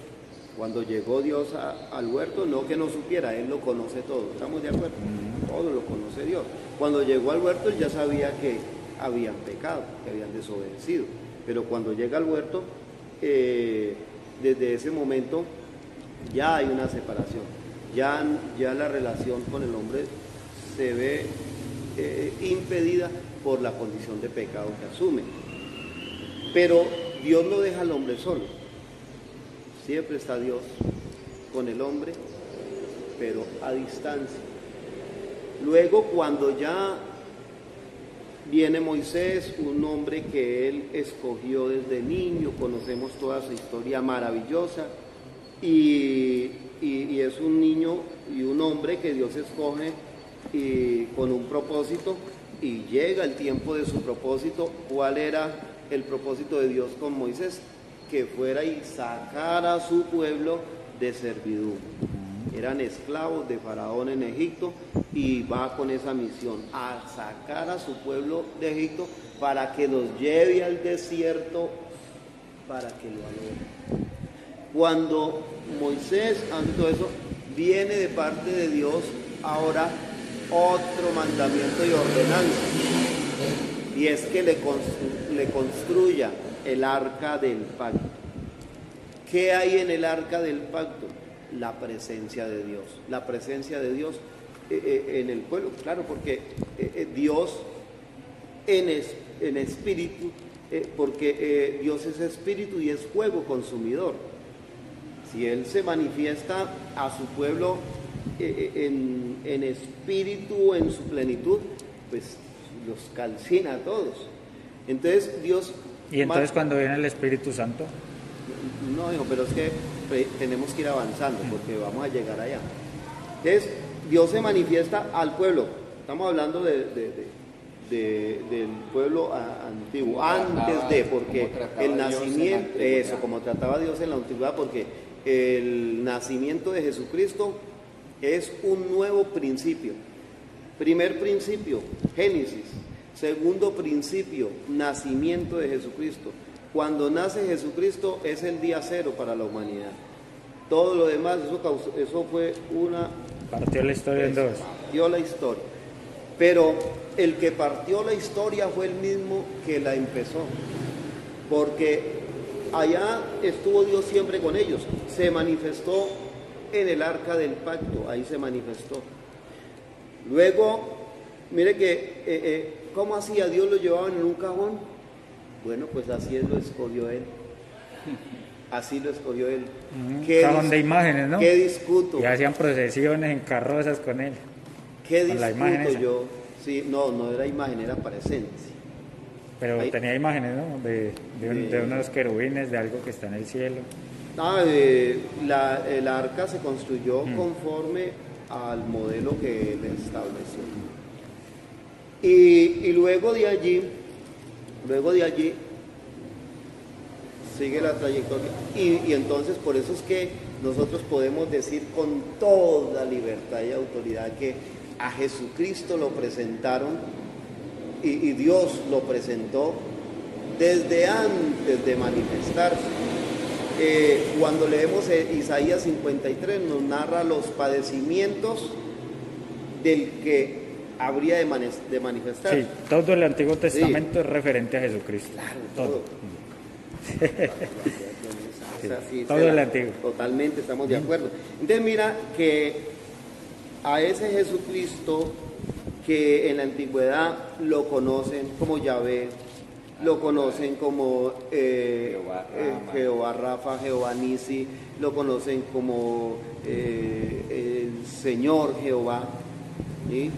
E: Cuando llegó Dios al huerto, no que no supiera, Él lo conoce todo, ¿estamos de acuerdo? Todo lo conoce Dios. Cuando llegó al huerto, Él ya sabía que habían pecado, que habían desobedecido, pero cuando llega al huerto, desde ese momento ya hay una separación, ya la relación con el hombre se ve impedida por la condición de pecado que asume. Pero Dios no deja al hombre solo, siempre está Dios con el hombre, pero a distancia. Luego, cuando ya viene Moisés, un hombre que él escogió desde niño, conocemos toda su historia maravillosa, y es un niño y un hombre que Dios escoge con un propósito, y llega el tiempo de su propósito. ¿Cuál era el propósito de Dios con Moisés? Que fuera y sacara a su pueblo de servidumbre. Eran esclavos de Faraón en Egipto, y va con esa misión, a sacar a su pueblo de Egipto para que los lleve al desierto para que lo adoren. Cuando Moisés hace todo eso, viene de parte de Dios ahora otro mandamiento y ordenanza, y es que le construya el arca del pacto. ¿Qué hay en el arca del pacto? La presencia de Dios. La presencia de Dios en el pueblo, claro, porque Dios en espíritu, porque Dios es espíritu y es fuego consumidor. Si Él se manifiesta a su pueblo en espíritu, en su plenitud, pues los calcina a todos. Entonces Dios...
A: ¿Y entonces cuando viene el Espíritu Santo?
E: No, hijo, pero es que tenemos que ir avanzando porque vamos a llegar allá. Entonces Dios se manifiesta al pueblo. Estamos hablando del pueblo antiguo, antes de, porque el nacimiento, eso, como trataba Dios en la antigüedad, porque el nacimiento de Jesucristo es un nuevo principio. Primer principio, Génesis. Segundo principio, nacimiento de Jesucristo. Cuando nace Jesucristo es el día cero para la humanidad. Todo lo demás, eso fue una...
A: Partió la historia en dos.
E: Partió la historia. Pero el que partió la historia fue el mismo que la empezó. Porque allá estuvo Dios siempre con ellos. Se manifestó en el arca del pacto, ahí se manifestó. Luego, mire que, ¿cómo hacía? Dios lo llevaban en un cajón. Bueno, pues así lo escogió Él. Así lo escogió Él.
A: Cajón de imágenes, ¿no?
E: ¿Qué discuto?
A: Y hacían procesiones en carrozas con Él.
E: ¿Qué
A: con la imagen
E: discuto
A: esa.
E: yo? Sí, no era imagen, era presencia.
A: Pero
E: Ahí.
A: tenía imágenes, ¿no? De unos querubines, de algo que está en el cielo.
E: El arca se construyó conforme al modelo que Él estableció. Y luego de allí sigue la trayectoria. Y entonces por eso es que nosotros podemos decir con toda libertad y autoridad que a Jesucristo lo presentaron y Dios lo presentó desde antes de manifestarse. Cuando leemos Isaías 53 nos narra los padecimientos del que habría de manifestar.
A: Sí, todo el Antiguo Testamento es referente a Jesucristo.
E: Claro,
A: todo.
E: O sea, sí,
A: todo el Antiguo.
E: Totalmente, estamos de acuerdo. Entonces mira que a ese Jesucristo que en la antigüedad lo conocen como Yahvé, lo conocen como Jehová Rafa, Jehová Nisi, lo conocen como el Señor Jehová, ¿sí?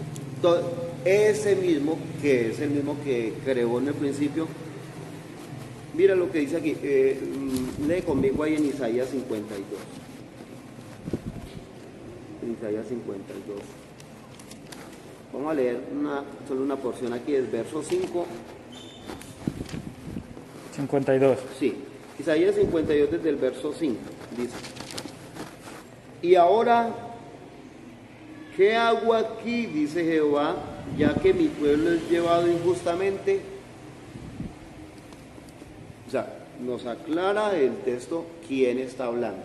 E: Ese mismo, que es el mismo que creó en el principio. Mira lo que dice aquí, lee conmigo ahí en Isaías 52. En Isaías 52. Vamos a leer solo una porción aquí, es verso 5.
A: 52.
E: Sí, Isaías 52 desde el verso 5, dice: y ahora, ¿qué hago aquí? Dice Jehová, ya que mi pueblo es llevado injustamente. O sea, nos aclara el texto quién está hablando.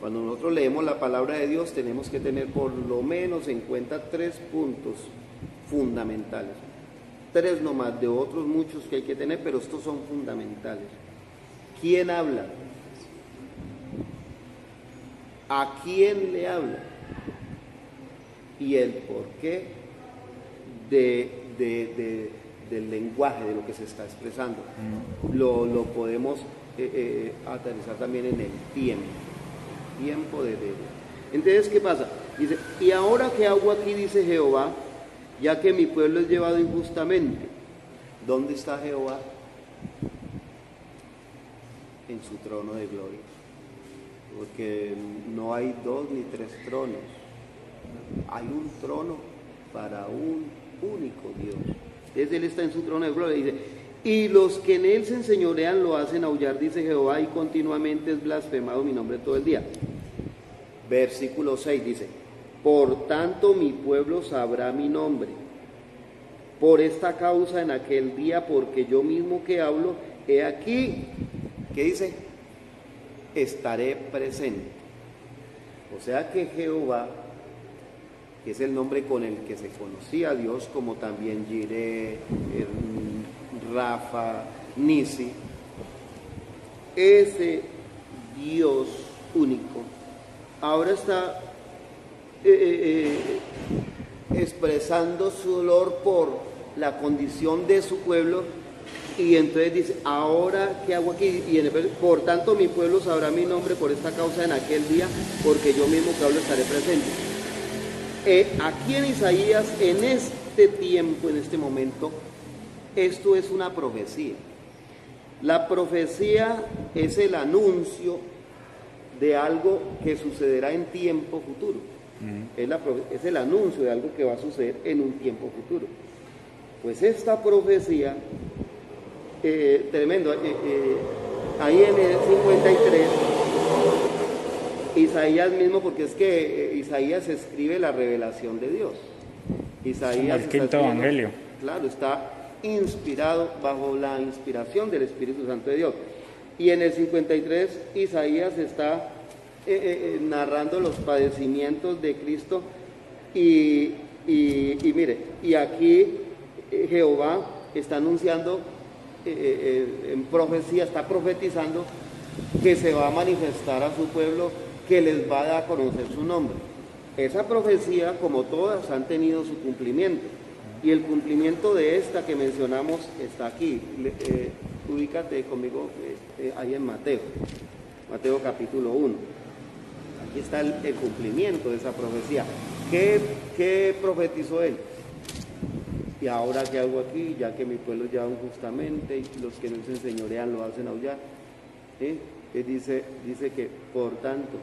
E: Cuando nosotros leemos la palabra de Dios tenemos que tener por lo menos en cuenta 3 puntos fundamentales. 3 nomás, de otros muchos que hay que tener, pero estos son fundamentales. ¿Quién habla? ¿A quién le habla? Y el porqué del lenguaje, de lo que se está expresando. Lo podemos aterrizar también en el tiempo de Dios. Entonces, ¿qué pasa? Dice, y ahora ¿qué hago aquí? Dice Jehová, ya que mi pueblo es llevado injustamente. ¿Dónde está Jehová? En su trono de gloria. Porque no hay 2 ni 3 tronos. Hay un trono para un único Dios. Entonces Él está en su trono de gloria. Dice, y los que en Él se enseñorean lo hacen aullar, dice Jehová, y continuamente es blasfemado mi nombre todo el día. Versículo 6 dice, por tanto mi pueblo sabrá mi nombre. Por esta causa en aquel día, porque yo mismo que hablo, he aquí, ¿qué dice? Estaré presente. O sea que Jehová, que es el nombre con el que se conocía a Dios, como también Jireh, Rafa, Nisi, ese Dios único, ahora está expresando su dolor por la condición de su pueblo, y entonces dice, ahora ¿qué hago aquí? Y por tanto mi pueblo sabrá mi nombre por esta causa en aquel día, porque yo mismo que hablo estaré presente. Aquí en Isaías, en este tiempo, en este momento, esto es una profecía. La profecía es el anuncio de algo que sucederá en tiempo futuro. Es el anuncio de algo que va a suceder en un tiempo futuro. Pues esta profecía, tremendo, ahí en el 53, Isaías mismo, porque es que Isaías escribe la revelación de Dios. Isaías,
A: el quinto evangelio.
E: Claro, está inspirado bajo la inspiración del Espíritu Santo de Dios. Y en el 53 Isaías está narrando los padecimientos de Cristo y mire, y aquí Jehová está anunciando en profecía, está profetizando que se va a manifestar a su pueblo, que les va a dar a conocer su nombre. Esa profecía, como todas, han tenido su cumplimiento. Y el cumplimiento de esta que mencionamos está aquí. Ubícate conmigo ahí en Mateo capítulo 1. Aquí está el cumplimiento de esa profecía. ¿Qué profetizó él? Y ahora ¿qué hago aquí? Ya que mi pueblo ya injustamente y los que no se enseñorean lo hacen aullar. Dice que, por tanto,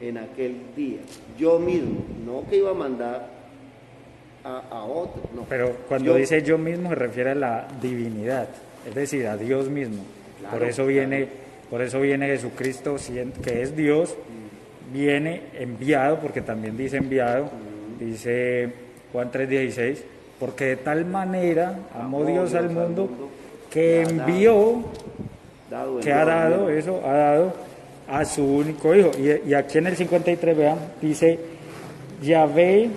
E: en aquel día, yo mismo, no que iba a mandar a otro, no.
A: Pero cuando dice yo mismo se refiere a la divinidad, es decir, a Dios mismo.
E: Claro,
A: por eso viene Por eso viene Jesucristo, que es Dios, viene enviado, porque también dice enviado, dice Juan 3:16, porque de tal manera amó Dios al mundo que envió, que ha dado a su único hijo. Y aquí en el 53, vean, dice Yahvé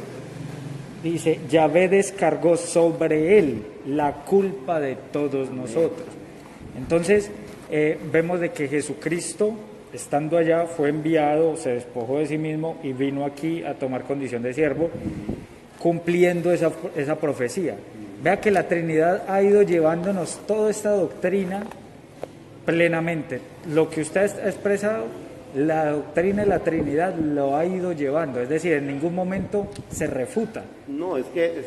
A: descargó sobre él la culpa de todos nosotros. Entonces vemos de que Jesucristo, estando allá, fue enviado, se despojó de sí mismo y vino aquí a tomar condición de siervo, cumpliendo esa profecía. Vea que la Trinidad ha ido llevándonos toda esta doctrina plenamente. Lo que usted ha expresado, la doctrina de la Trinidad lo ha ido llevando, es decir, en ningún momento se refuta.
E: No, es que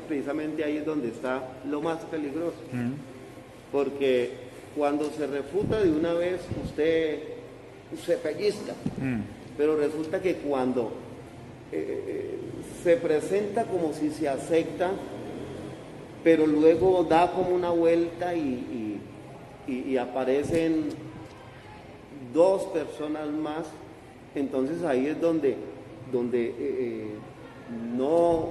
E: precisamente ahí es donde está lo más peligroso. Porque cuando se refuta de una vez, usted se pellizca. Pero resulta que cuando se presenta como si se acepta, pero luego da como una vuelta y aparecen dos personas más, entonces ahí es donde no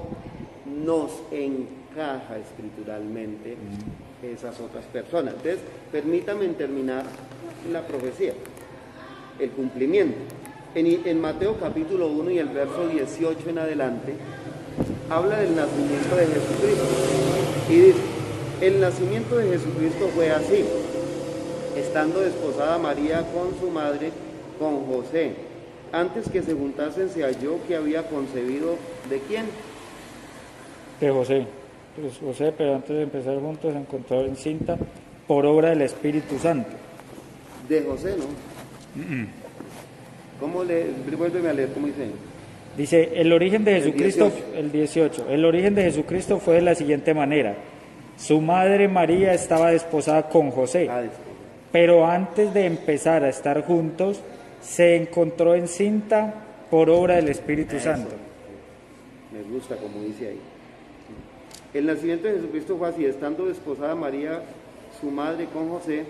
E: nos encaja escrituralmente esas otras personas. Entonces, permítame terminar la profecía, el cumplimiento. En Mateo capítulo 1 y el verso 18 en adelante, habla del nacimiento de Jesucristo. Y dice, el nacimiento de Jesucristo fue así: estando desposada María con su madre, con José, antes que se juntasen se halló que había concebido ¿de quién?
A: De José. Pues José, pero antes de empezar juntos, se encontró encinta por obra del Espíritu Santo.
E: De José, ¿no? ¿Cómo vuélveme a leer, cómo dice?
A: Dice, el origen de Jesucristo,
E: 18.
A: el 18, el origen de Jesucristo fue de la siguiente manera: su madre María estaba desposada con José, pero antes de empezar a estar juntos, se encontró encinta por obra del Espíritu Santo.
E: Me gusta como dice ahí. El nacimiento de Jesucristo fue así: estando desposada María, su madre, con José,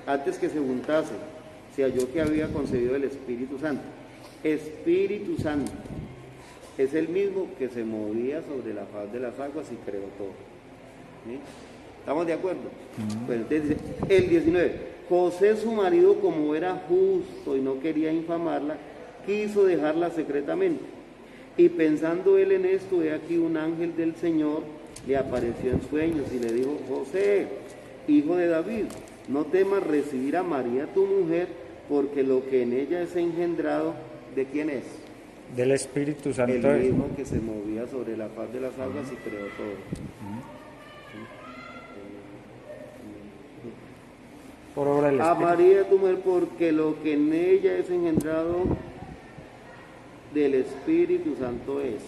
E: antes que se juntasen, se halló que había concebido el Espíritu Santo. Espíritu Santo es el mismo que se movía sobre la faz de las aguas y creó todo. ¿Sí? ¿Estamos de acuerdo? Bueno, entonces dice, el 19, José su marido, como era justo y no quería infamarla, quiso dejarla secretamente. Y pensando él en esto, he aquí un ángel del Señor le apareció en sueños y le dijo: José, hijo de David, no temas recibir a María tu mujer, porque lo que en ella es engendrado, ¿de quién es?
A: Del Espíritu Santo.
E: El mismo que se movía sobre la faz de las aguas y creó todo.
A: Por obra del
E: A
A: Espíritu.
E: María tu mujer, porque lo que en ella es engendrado del Espíritu Santo es.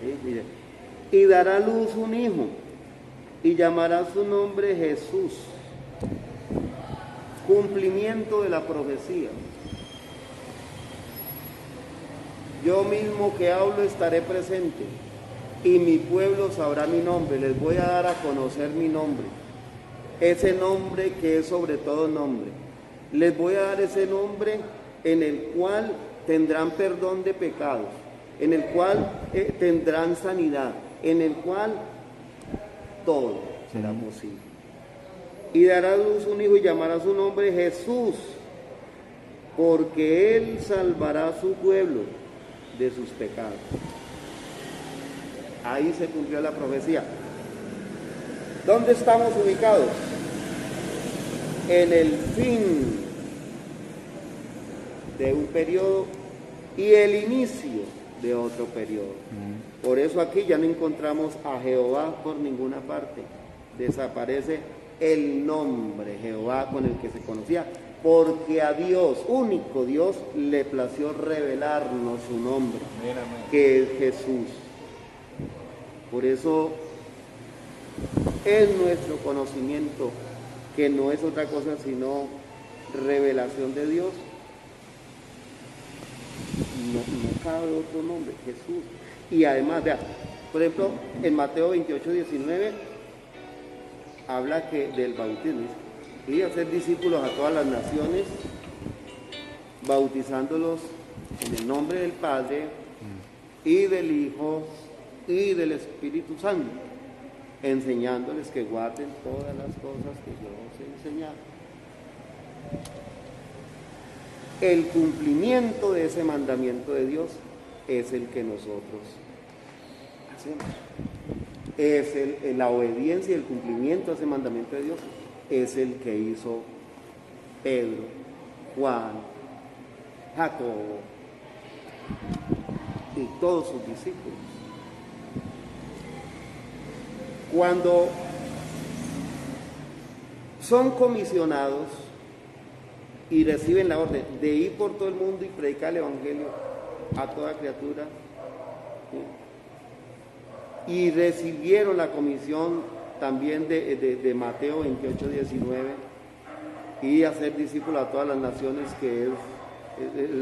E: ¿Sí? Mire. Y dará a luz un hijo, y llamará su nombre Jesús. Cumplimiento de la profecía. Yo mismo que hablo estaré presente, y mi pueblo sabrá mi nombre. Les voy a dar a conocer mi nombre, ese nombre que es sobre todo nombre. Les voy a dar ese nombre en el cual tendrán perdón de pecados, en el cual tendrán sanidad, en el cual todo será posible. Y dará a luz un hijo y llamará su nombre Jesús, porque él salvará a su pueblo de sus pecados. Ahí se cumplió la profecía. ¿Dónde estamos ubicados? En el fin de un periodo y el inicio de otro periodo. Por eso aquí ya no encontramos a Jehová por ninguna parte. Desaparece el nombre Jehová con el que se conocía, porque a Dios, único Dios, le plació revelarnos su nombre, que es Jesús. Por eso es nuestro conocimiento, que no es otra cosa sino revelación de Dios. No cabe otro nombre, Jesús. Y además, vea, por ejemplo, en Mateo 28:19 habla que del bautismo, y hacer discípulos a todas las naciones, bautizándolos en el nombre del Padre y del Hijo y del Espíritu Santo, enseñándoles que guarden todas las cosas que yo os he enseñado. El cumplimiento de ese mandamiento de Dios es el que nosotros hacemos. La obediencia y el cumplimiento de ese mandamiento de Dios es el que hizo Pedro, Juan, Jacobo y todos sus discípulos. Cuando son comisionados y reciben la orden de ir por todo el mundo y predicar el Evangelio a toda criatura, ¿sí? Y recibieron la comisión también de Mateo 28, 19, y hacer discípulos a todas las naciones, que es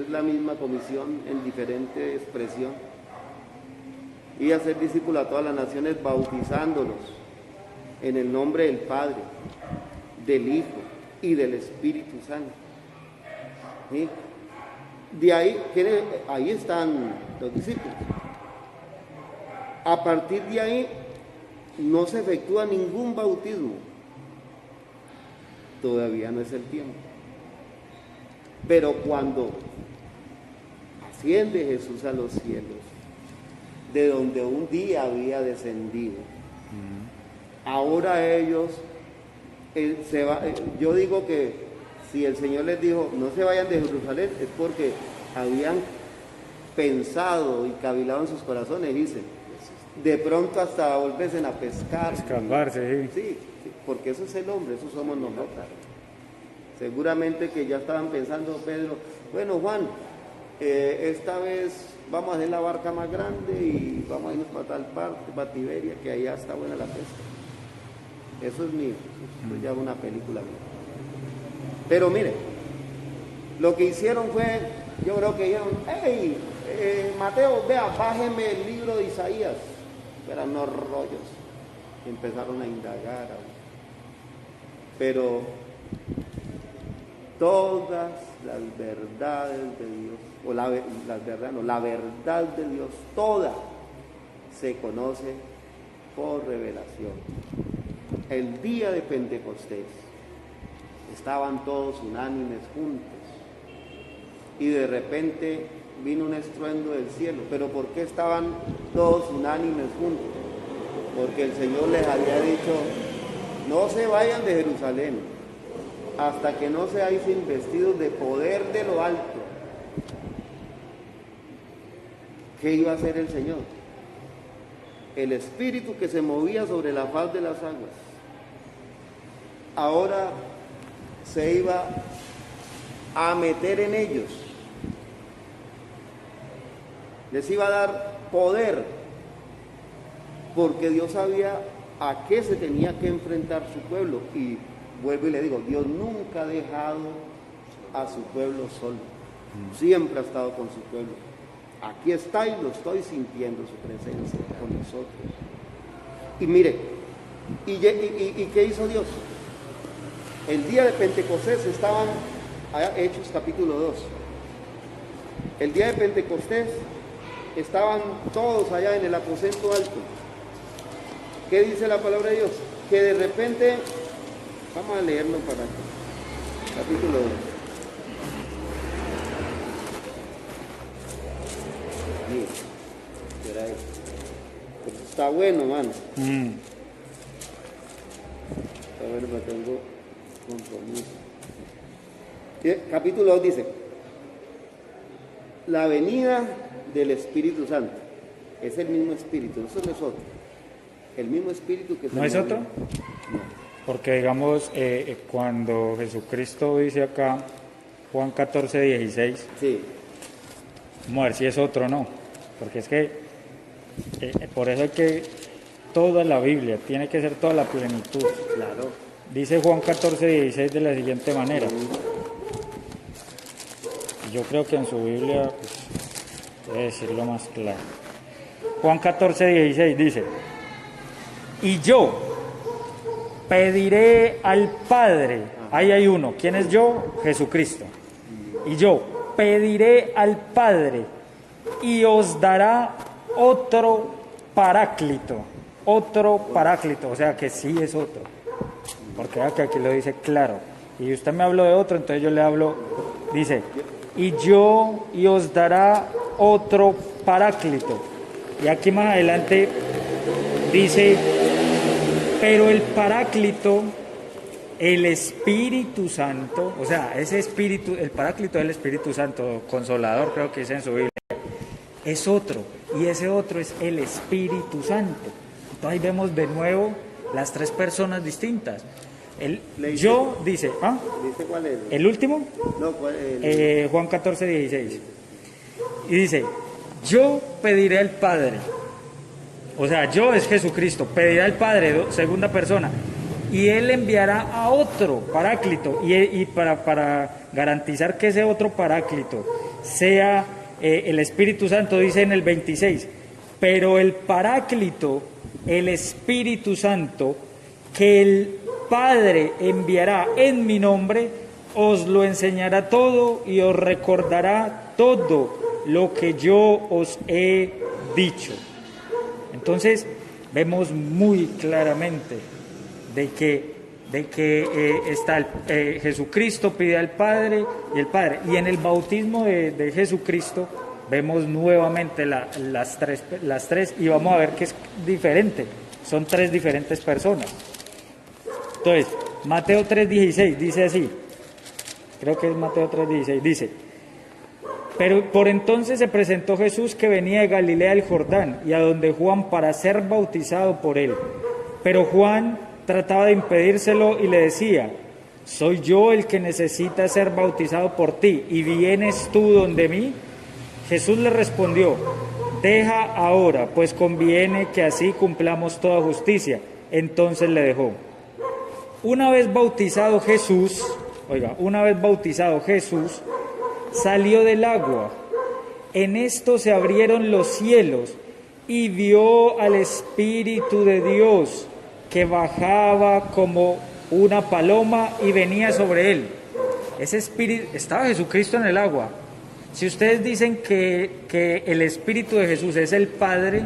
E: la misma comisión en diferente expresión, y hacer discípulos a todas las naciones, bautizándolos en el nombre del Padre, del Hijo y del Espíritu Santo. ¿Sí? De ahí, ahí están los discípulos. A partir de ahí no se efectúa ningún bautismo. Todavía no es el tiempo. Pero cuando asciende Jesús a los cielos, de donde un día había descendido, ahora ellos yo digo que si el Señor les dijo no se vayan de Jerusalén, es porque habían pensado y cavilado en sus corazones, dice, de pronto hasta volverse a pescar,
A: escaparse,
E: sí, porque eso es el hombre, eso somos nosotros. Seguramente que ya estaban pensando, Pedro, bueno, Juan, esta vez vamos a hacer la barca más grande y vamos a irnos para tal parte, para Tiberia, que allá está buena la pesca. Eso es mío, eso ya es una película mía. Pero mire, lo que hicieron fue, yo creo que dijeron, hey, Mateo, vea, bájeme el libro de Isaías. Eran unos rollos. Empezaron a indagar. Pero todas las verdades de Dios, o la verdad de Dios, toda se conoce por revelación. El día de Pentecostés estaban todos unánimes juntos y de repente vino un estruendo del cielo. ¿Pero por qué estaban todos unánimes juntos? Porque el Señor les había dicho, no se vayan de Jerusalén hasta que no seáis investidos de poder de lo alto. ¿Qué iba a hacer el Señor? El Espíritu que se movía sobre la faz de las aguas, ahora se iba a meter en ellos, les iba a dar poder, porque Dios sabía a qué se tenía que enfrentar su pueblo. Y vuelvo y le digo, Dios nunca ha dejado a su pueblo solo, siempre ha estado con su pueblo. Aquí está y lo estoy sintiendo su presencia con nosotros. Y mire, ¿y qué hizo Dios? El día de Pentecostés estaban, Hechos capítulo 2, el día de Pentecostés estaban todos allá en el aposento alto. ¿Qué dice la palabra de Dios? Que de repente, vamos a leerlo para acá, capítulo 2. Mira, está bueno, mano. A ver, me tengo compromiso. Capítulo 2 dice, la venida del Espíritu Santo. Es el mismo Espíritu, eso no es otro. El mismo Espíritu que se
A: ¿No es otro?
E: No.
A: Porque digamos, cuando Jesucristo dice acá, Juan 14, 16,
E: Sí.
A: vamos a ver si es otro o no. Porque es que, por eso hay que, toda la Biblia, tiene que ser toda la plenitud.
E: Claro.
A: Dice Juan 14, 16 de la siguiente manera. Yo creo que en su Biblia pues, debe decirlo más claro. Juan 14, 16 dice, y yo pediré al Padre ahí hay uno. ¿Quién es yo? Jesucristo. Y yo pediré al Padre y os dará otro paráclito. Otro paráclito, o sea que sí es otro. Porque vea que aquí lo dice claro. Y usted me habló de otro, entonces yo le hablo, dice, y os dará otro paráclito. Y aquí más adelante dice, pero el paráclito, el Espíritu Santo, o sea, ese Espíritu, el paráclito es el Espíritu Santo, consolador, creo que dice en su Biblia, es otro, y ese otro es el Espíritu Santo. Entonces ahí vemos de nuevo las tres personas distintas. Yo dice, ¿ah?
E: ¿Dice cuál es?
A: ¿El último?
E: No, ¿cuál
A: Juan 14, 16. Y dice, yo pediré al Padre, o sea, yo es Jesucristo, pediré al Padre, segunda persona, y Él enviará a otro paráclito, y para garantizar que ese otro paráclito sea el Espíritu Santo, dice en el 26, pero el paráclito, el Espíritu Santo, que el Padre enviará en mi nombre, os lo enseñará todo y os recordará todo lo que yo os he dicho. Entonces, vemos muy claramente de que está Jesucristo pide al Padre y el Padre. Y en el bautismo de Jesucristo vemos nuevamente las tres y vamos a ver que es diferente. Son tres diferentes personas. Entonces, Mateo 3:16 dice así, creo que es Mateo 3:16, dice, pero por entonces se presentó Jesús que venía de Galilea del Jordán y a donde Juan para ser bautizado por él. Pero Juan trataba de impedírselo y le decía, ¿soy yo el que necesita ser bautizado por ti y vienes tú donde mí? Jesús le respondió, deja ahora, pues conviene que así cumplamos toda justicia. Entonces le dejó. Una vez bautizado Jesús, salió del agua. En esto se abrieron los cielos y vio al Espíritu de Dios que bajaba como una paloma y venía sobre él. Ese Espíritu, estaba Jesucristo en el agua. Si ustedes dicen que el Espíritu de Jesús es el Padre,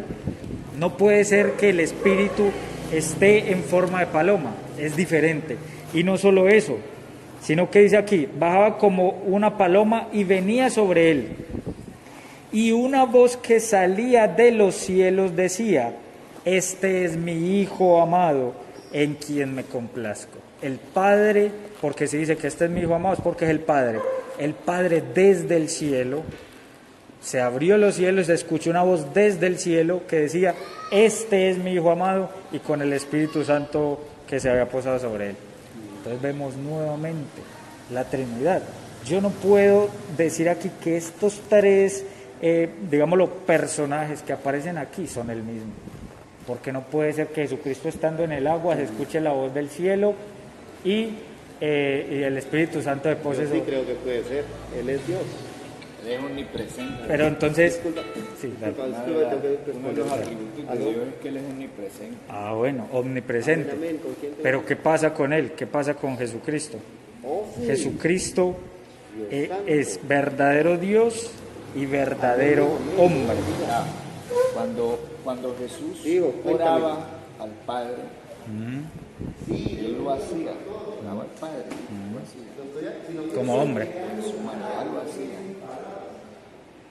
A: no puede ser que el Espíritu esté en forma de paloma, es diferente. Y no solo eso, sino que dice aquí, bajaba como una paloma y venía sobre él. Y una voz que salía de los cielos decía, este es mi Hijo amado, en quien me complazco. El Padre, porque se dice que este es mi Hijo amado, es porque es el Padre. El Padre desde el cielo, se abrió los cielos, se escuchó una voz desde el cielo que decía, este es mi Hijo amado, y con el Espíritu Santo que se había posado sobre él. Entonces vemos nuevamente la Trinidad. Yo no puedo decir aquí que estos tres, digámoslo, personajes que aparecen aquí son el mismo. Porque no puede ser que Jesucristo estando en el agua se escuche la voz del cielo y el Espíritu Santo de posesión.
E: Yo sí creo que puede ser. Él es Dios.
D: Él es omnipresente.
A: Pero entonces...
E: Disculpa.
A: Sí, dale.
D: Uno de los atributos de Dios es que Él es omnipresente.
A: Ah, bueno, omnipresente.
E: Amén, ¿con quién te-
A: Pero ¿qué pasa con Él? ¿Qué pasa con Jesucristo?
E: Oh, sí.
A: Jesucristo
E: Dios santo.
A: es verdadero Dios y verdadero hombre.
D: Ya, cuando Jesús
E: Digo, cuéntame.
D: oraba al Padre, Él lo hacía, oraba al Padre, lo hacía.
A: Como hombre.
D: En su humanidad lo hacía.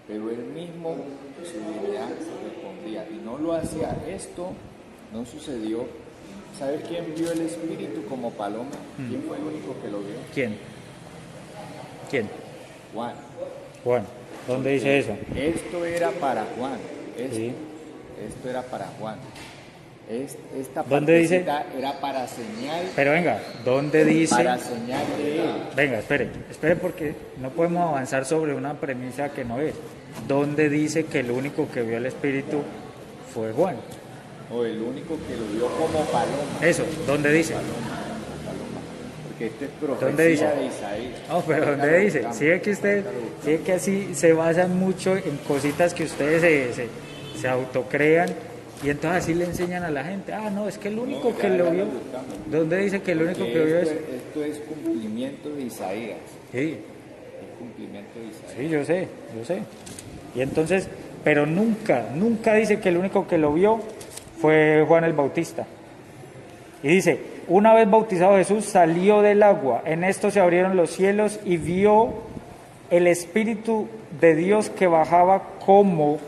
D: Pero Él mismo, en su divinidad, se respondía. Y no lo hacía. Esto no sucedió. ¿Sabe quién vio el Espíritu como paloma? ¿Quién fue el único que lo vio?
A: ¿Quién?
D: Juan.
A: Juan. ¿Dónde dice eso?
D: Esto era para Juan.
A: Sí.
D: Esto era para Juan. Esta
A: ¿Dónde dice?
D: partecita era para señal,
A: Pero venga, ¿dónde dice?
D: para señal de él.
A: Venga, espere porque no podemos avanzar sobre una premisa que no es. ¿Dónde dice que el único que vio el Espíritu fue Juan?
D: O el único que lo vio como paloma.
A: Eso, ¿dónde dice?
D: Paloma. Porque esto es profecía
A: ¿Dónde dice?
D: de Isaías.
A: No, pero ¿dónde dice? Sigue que así se basan mucho en cositas que ustedes se autocrean Y entonces así le enseñan a la gente, no, es que el único que lo vio, ¿dónde dice que el único que lo vio es?
D: Esto es cumplimiento de Isaías.
A: Sí,
D: Es cumplimiento de Isaías.
A: sí, yo sé. Y entonces, pero nunca dice que el único que lo vio fue Juan el Bautista. Y dice, una vez bautizado Jesús salió del agua, en esto se abrieron los cielos y vio el Espíritu de Dios que bajaba como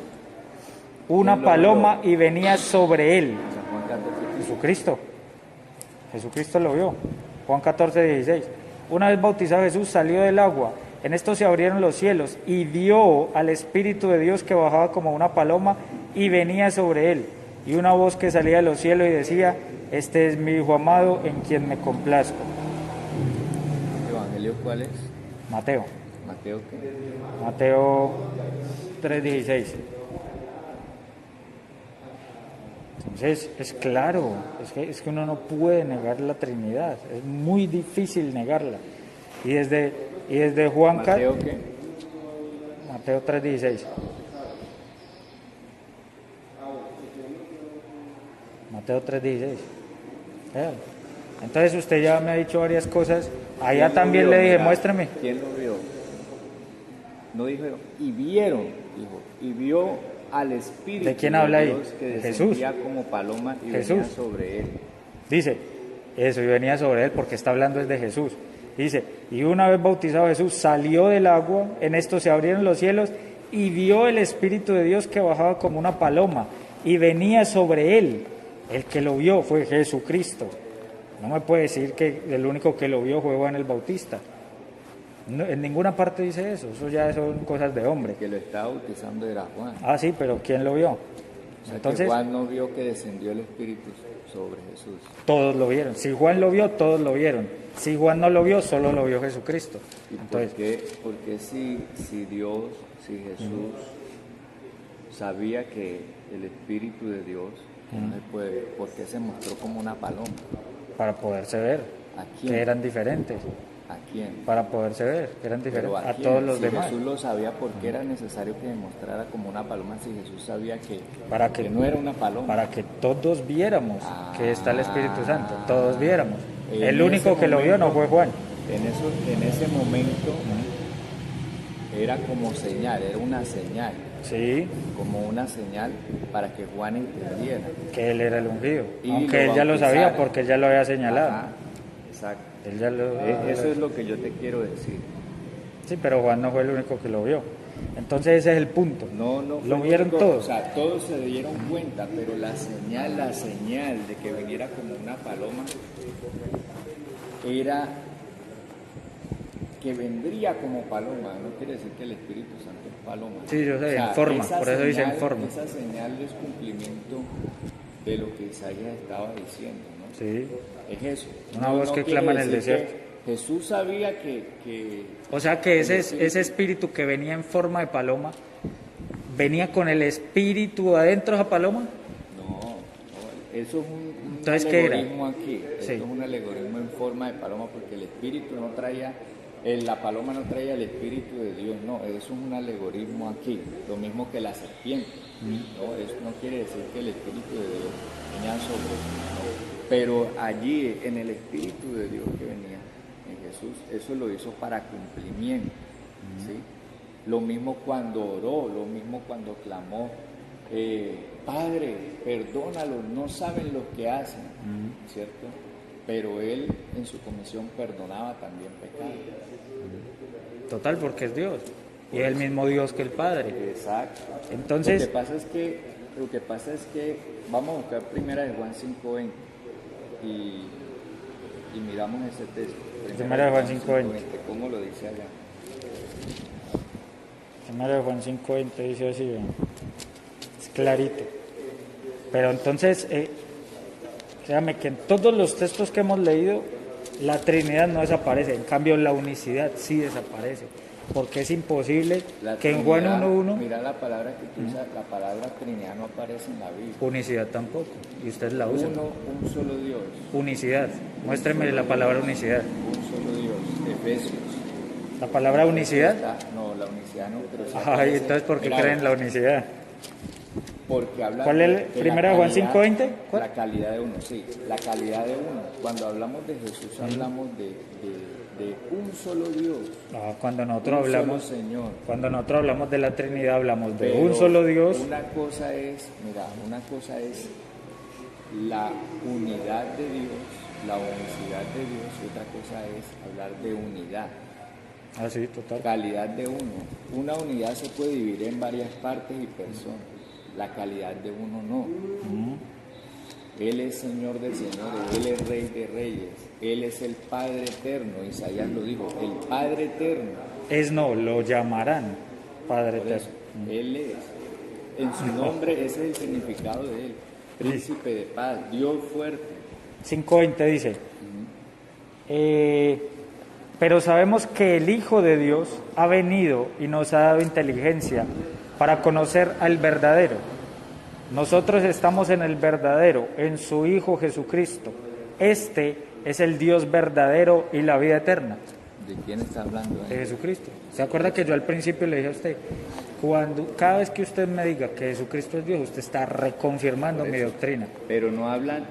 A: una paloma y venía sobre él. Jesucristo lo vio. Juan 14:16. Una vez bautizado Jesús salió del agua, en esto se abrieron los cielos y vio al Espíritu de Dios que bajaba como una paloma y venía sobre él. Y una voz que salía de los cielos y decía, este es mi Hijo amado en quien me complazco.
D: ¿Evangelio cuál es?
A: Mateo.
D: ¿Mateo qué?
A: Mateo 3:16. Entonces, es claro, es que uno no puede negar la Trinidad, es muy difícil negarla. Y desde Juan...
D: ¿Mateo qué?
A: Mateo 3:16. Mateo 3:16. Entonces usted ya me ha dicho varias cosas, allá también le dije, muéstrame.
D: ¿Quién lo vio? No dijo, y vieron, dijo, y vio al Espíritu
A: ¿de quién habla ahí?
D: Dios que
A: Jesús.
D: descendía como paloma y
A: Jesús.
D: venía sobre él.
A: Dice, eso, y venía sobre él porque está hablando es de Jesús. Dice, y una vez bautizado Jesús salió del agua, en esto se abrieron los cielos y vio el Espíritu de Dios que bajaba como una paloma y venía sobre él. El que lo vio fue Jesucristo. No me puede decir que el único que lo vio fue Juan el Bautista. No, en ninguna parte dice eso ya son cosas de hombre.
D: Que lo estaba bautizando era Juan.
A: Sí, pero ¿quién lo vio?
D: O sea,
A: Entonces,
D: que Juan no vio que descendió el Espíritu sobre Jesús.
A: todos lo vieron. Si Juan lo vio, todos lo vieron. Si Juan no lo vio, solo lo vio Jesucristo.
D: ¿Y
A: Entonces,
D: por qué si Dios, si Jesús sabía que el Espíritu de Dios, ¿por qué se mostró como una paloma?
A: para poderse ver,
D: ¿A quién?
A: que eran diferentes.
D: ¿A quién?
A: Para poderse ver, que eran
D: Pero
A: diferentes a
D: quién?
A: todos los
D: si
A: demás.
D: Jesús lo sabía, ¿por qué era necesario que demostrara como una paloma si Jesús sabía que no era una paloma?
A: Para que todos viéramos que está el Espíritu Santo, todos viéramos.
D: En
A: El único
D: ese
A: que lo vio no fue Juan.
D: En ese momento era como señal, era una señal,
A: Sí,
D: como una señal para que Juan entendiera.
A: que él era el ungido.
D: Y
A: Aunque
D: lo
A: él ya lo sabía
D: bautizara.
A: porque él ya lo había señalado.
D: Ajá, exacto.
A: Él ya lo...
D: Eso es lo que yo te quiero decir.
A: Sí, pero Juan no fue el único que lo vio. Entonces ese es el punto.
D: No
A: lo
D: fue
A: vieron
D: único,
A: todos.
D: O sea, todos se dieron cuenta, pero la señal de que viniera como una paloma era que vendría como paloma. No quiere decir que el Espíritu Santo es paloma.
A: Sí, yo sé, en forma,
D: esa
A: por eso dice en forma.
D: Esa señal es cumplimiento de lo que Isaías estaba diciendo, ¿no?
A: Sí.
D: Es eso.
A: Una voz que
D: quiere
A: clama en el
D: decir
A: desierto.
D: que Jesús sabía que
A: O sea que ese espíritu que venía en forma de paloma, venía con el espíritu adentro de esa paloma.
D: No, eso es un
A: Entonces, ¿qué era?
D: alegorismo aquí.
A: Sí.
D: Esto es un alegorismo en forma de paloma porque el espíritu no traía, la paloma no traía el espíritu de Dios, no, eso es un alegorismo aquí, lo mismo que la serpiente. No, eso no quiere decir que el espíritu de Dios venía sobre él, pero allí en el espíritu de Dios que venía en Jesús, eso lo hizo para cumplimiento, ¿sí? Lo mismo cuando oró, lo mismo cuando clamó, Padre, perdónalos, no saben lo que hacen, ¿cierto? Pero Él en su comisión perdonaba también pecados.
A: Total, porque es Dios. Y es el mismo Dios que el Padre.
D: Exacto.
A: Entonces,
D: Lo que pasa es que vamos a buscar primera de Juan 5:20 y miramos ese texto.
A: Primera de Juan 5:20.
D: ¿Cómo lo dice allá?
A: Primero de Juan 5:20 dice así, ¿verdad? Es clarito. Pero entonces, créame que en todos los textos que hemos leído, la Trinidad no desaparece, en cambio la unicidad sí desaparece, porque es imposible que en Juan 1:1
D: mira la palabra que tú usas, la palabra Trinidad no aparece en la Biblia.
A: unicidad tampoco, y usted la usa.
D: Un solo Dios.
A: Unicidad, muéstreme la palabra unicidad.
D: Un solo Dios. Efesios.
A: La palabra unicidad.
D: No, la unicidad no, pero sí
A: Ay,
D: aparece.
A: entonces ¿por qué
D: Mira,
A: creen la unicidad?
D: Porque habla
A: ¿Cuál es?
D: de
A: Primera de Juan 5:20. ¿Cuál?
D: La calidad de uno, sí, la calidad de uno. Cuando hablamos de Jesús, hablamos de un solo Dios.
A: No, cuando nosotros
D: un
A: hablamos,
D: solo Señor.
A: cuando nosotros hablamos de la Trinidad, hablamos de
D: Pero
A: un solo Dios.
D: Una cosa es la unidad de Dios, la unicidad de Dios, y otra cosa es hablar de unidad.
A: Ah, sí, total.
D: Calidad de uno. Una unidad se puede dividir en varias partes y personas. La calidad de uno no. Él es Señor de señores, Él es Rey de reyes, Él es el Padre eterno. Isaías lo dijo, el Padre eterno.
A: Lo llamarán Padre
D: Por
A: eterno.
D: eso, Él es. En su nombre, ese es el significado de Él. Príncipe de paz, Dios fuerte.
A: 5:20 dice, pero sabemos que el Hijo de Dios ha venido y nos ha dado inteligencia para conocer al verdadero. Nosotros estamos en el verdadero, en su Hijo Jesucristo. Este es el Dios verdadero y la vida eterna.
D: ¿De quién está hablando?
A: De Jesucristo. ¿Se acuerda que yo al principio le dije a usted, cada vez que usted me diga que Jesucristo es Dios, usted está reconfirmando mi doctrina?
D: Pero no hablan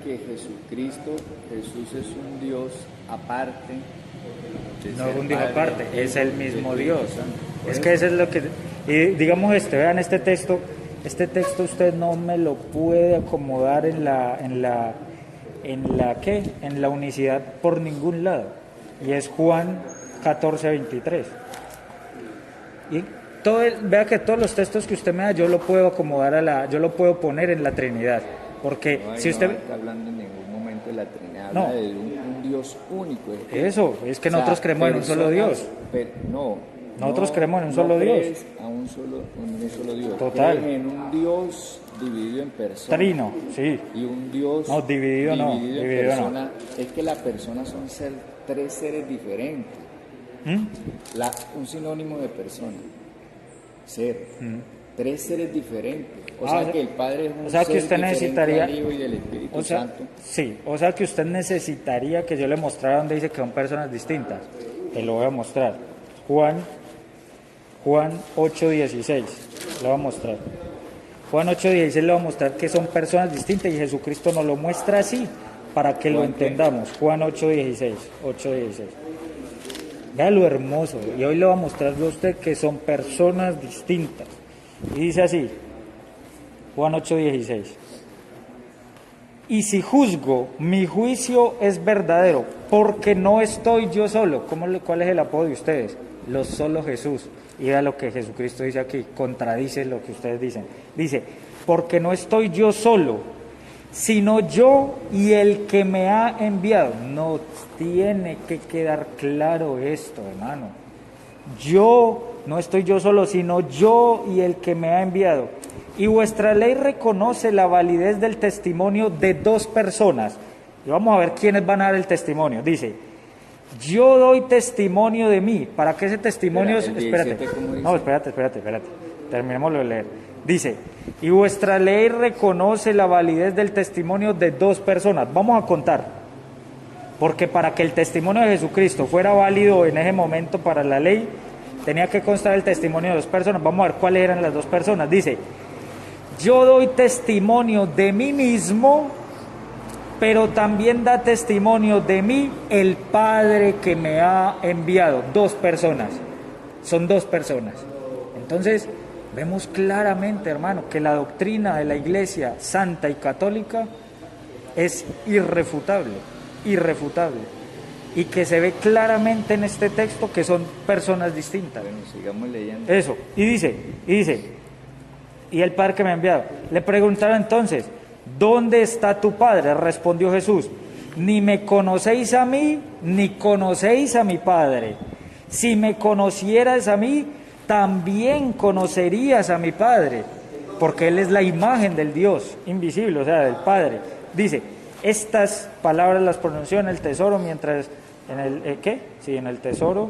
D: que Jesucristo, Jesús es un Dios aparte.
A: No es un Dios aparte, es el mismo Dios. Es que eso es lo que... Y digamos vean este texto usted no me lo puede acomodar en la unicidad por ningún lado. Y es Juan 14:23. Y vea que todos los textos que usted me da yo lo puedo acomodar yo lo puedo poner en la Trinidad. Porque si usted...
D: No está hablando en ningún momento de la Trinidad,
A: no,
D: habla de un Dios único.
A: Eso, es que nosotros creemos en un solo Dios. Nosotros creemos en un solo Dios.
D: En un solo Dios.
A: Total.
D: Creen en un Dios dividido en personas.
A: Trino, sí.
D: Y un Dios
A: dividido
D: en personas. Es que las personas son tres seres diferentes. Un sinónimo de persona. Ser. Tres seres diferentes. O sea que el Padre es un ser
A: que usted necesitaría,
D: del Hijo y del Espíritu Santo.
A: Sí, o sea que usted necesitaría que yo le mostrara donde dice que son personas distintas. Te lo voy a mostrar. Juan 8:16, le voy a mostrar. Juan 8:16 le voy a mostrar que son personas distintas y Jesucristo nos lo muestra así para que lo entendamos. Juan 8:16. Vea lo hermoso. Y hoy le voy a mostrar a usted que son personas distintas. Y dice así, Juan 8:16. Y si juzgo, mi juicio es verdadero, porque no estoy yo solo. ¿Cuál es el apodo de ustedes? Los solo Jesús. Y vea lo que Jesucristo dice aquí, contradice lo que ustedes dicen. Dice, porque no estoy yo solo, sino yo y el que me ha enviado. No tiene que quedar claro esto, hermano. No estoy yo solo, sino yo y el que me ha enviado. Y vuestra ley reconoce la validez del testimonio de dos personas. Y vamos a ver quiénes van a dar el testimonio. Dice, yo doy testimonio de mí. ¿Para qué ese testimonio? Espérate. Terminémoslo de leer. Dice, y vuestra ley reconoce la validez del testimonio de dos personas. Vamos a contar. Porque para que el testimonio de Jesucristo fuera válido en ese momento para la ley, tenía que constar el testimonio de dos personas. Vamos a ver cuáles eran las dos personas. Dice, yo doy testimonio de mí mismo, pero también da testimonio de mí el Padre que me ha enviado. Dos personas. Son dos personas. Entonces, vemos claramente, hermano, que la doctrina de la Iglesia Santa y Católica es irrefutable. Y que se ve claramente en este texto que son personas distintas.
D: Bueno, sigamos leyendo.
A: Eso, y dice, y el Padre que me ha enviado. Le preguntaron entonces, ¿dónde está tu Padre? Respondió Jesús, ni me conocéis a mí, ni conocéis a mi Padre. Si me conocieras a mí, también conocerías a mi Padre, porque Él es la imagen del Dios invisible, o sea, del Padre. Dice, estas palabras las pronunció en el tesoro mientras, en el tesoro,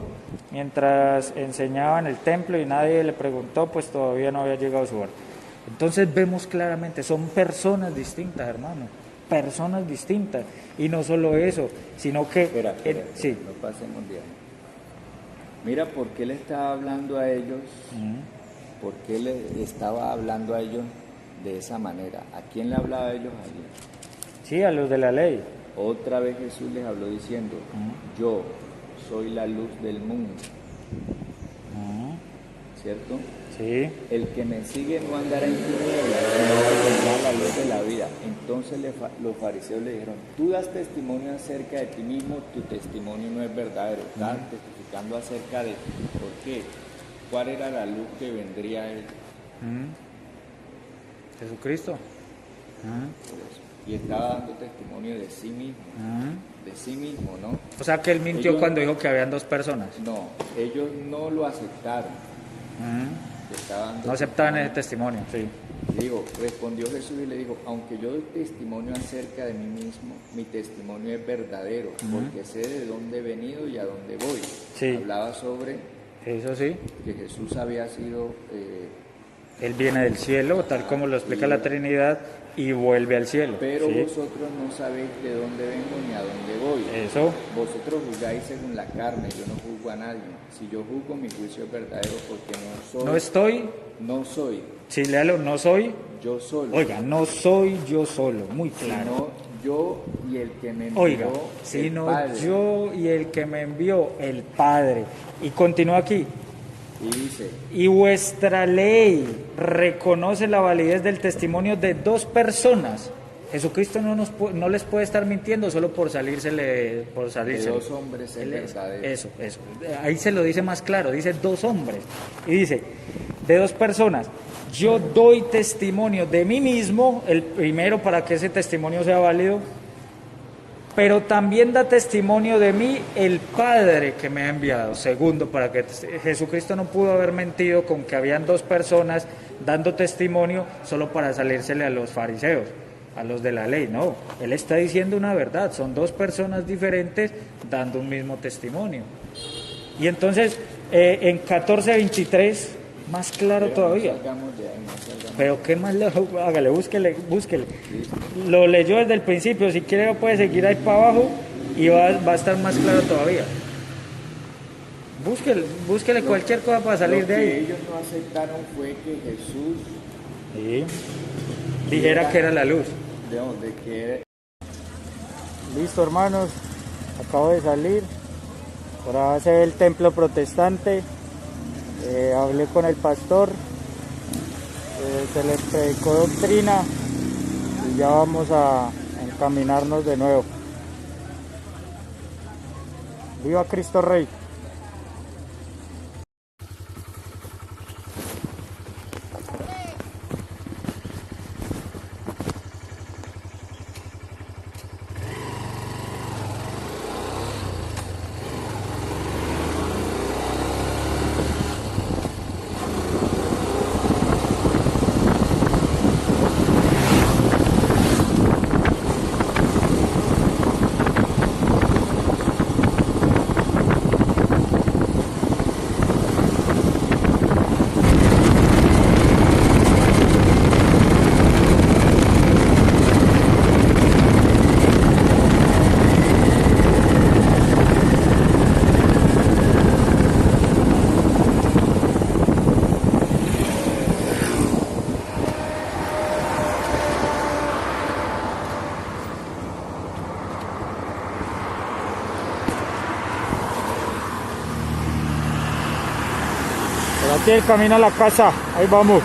A: mientras enseñaba en el templo y nadie le preguntó, pues todavía no había llegado su hora. Entonces vemos claramente, son personas distintas, hermano, personas distintas. Y no solo eso, sino que...
D: Espera,
A: sí.
D: No pasemos de ahí. Mira, ¿por qué le estaba hablando a ellos? ¿Por qué le estaba hablando a ellos de esa manera. ¿A quién le hablaba ellos allí?
A: Sí, a los de la ley.
D: Otra vez Jesús les habló diciendo, yo soy la luz del mundo. ¿Cierto?
A: Sí.
D: El que me sigue no andará en tinieblas, sino tendrá la luz de la vida. Entonces los fariseos le dijeron, tú das testimonio acerca de ti mismo, tu testimonio no es verdadero. Estás testificando acerca de por qué, cuál era la luz que vendría a él.
A: Jesucristo.
D: Por eso. Y estaba dando testimonio de sí mismo, ¿no?
A: O sea que él mintió cuando dijo que habían dos personas.
D: No, ellos no lo aceptaron.
A: No aceptaban ese testimonio. Sí.
D: Digo, respondió Jesús y le dijo, aunque yo doy testimonio acerca de mí mismo, mi testimonio es verdadero, porque sé de dónde he venido y a dónde voy.
A: Sí.
D: Hablaba sobre
A: Eso sí.
D: que Jesús había sido...
A: Él viene del cielo, tal como lo explica la Trinidad, y vuelve al cielo.
D: Pero
A: ¿sí?
D: vosotros no sabéis de dónde vengo ni a dónde voy.
A: Eso.
D: Vosotros juzgáis según la carne, yo no juzgo a nadie. Si yo juzgo, mi juicio es verdadero porque no soy.
A: No estoy.
D: No soy.
A: Sí, léalo, no soy.
D: Yo solo.
A: Oiga, no soy yo solo, muy claro.
D: Sino yo y el que me envió.
A: Oiga,
D: el
A: sino
D: Padre.
A: yo y el que me envió, el Padre. Y continúa aquí.
D: Y dice,
A: Y vuestra ley reconoce la validez del testimonio de dos personas. Jesucristo no les puede estar mintiendo solo por salírsele.
D: de dos hombres es verdadero.
A: Eso. Ahí se lo dice más claro, dice dos hombres. Y dice, de dos personas. Yo doy testimonio de mí mismo, el primero para que ese testimonio sea válido, pero también da testimonio de mí el Padre que me ha enviado. Segundo, para que Jesucristo no pudo haber mentido con que habían dos personas dando testimonio solo para salírsele a los fariseos, a los de la ley. No, Él está diciendo una verdad, son dos personas diferentes dando un mismo testimonio. Y entonces, en 14:23, más claro
D: Pero
A: todavía.
D: no salgamos de ahí, no salgamos.
A: Pero qué más lejos, hágale, búsquele. Lo leyó desde el principio, si quiere puede seguir ahí para abajo y va a estar más claro todavía. Búsquele cualquier cosa para salir de
D: Lo que
A: ahí.
D: ellos no aceptaron fue que Jesús,
A: Sí. Dijera que era la luz.
D: de que era...
A: Listo, hermanos, acabo de salir. Ahora se ve el templo protestante. Hablé con el pastor. Se le predicó doctrina y ya vamos a encaminarnos de nuevo. ¡Viva Cristo Rey! Por aquí el camino a la casa, ahí vamos.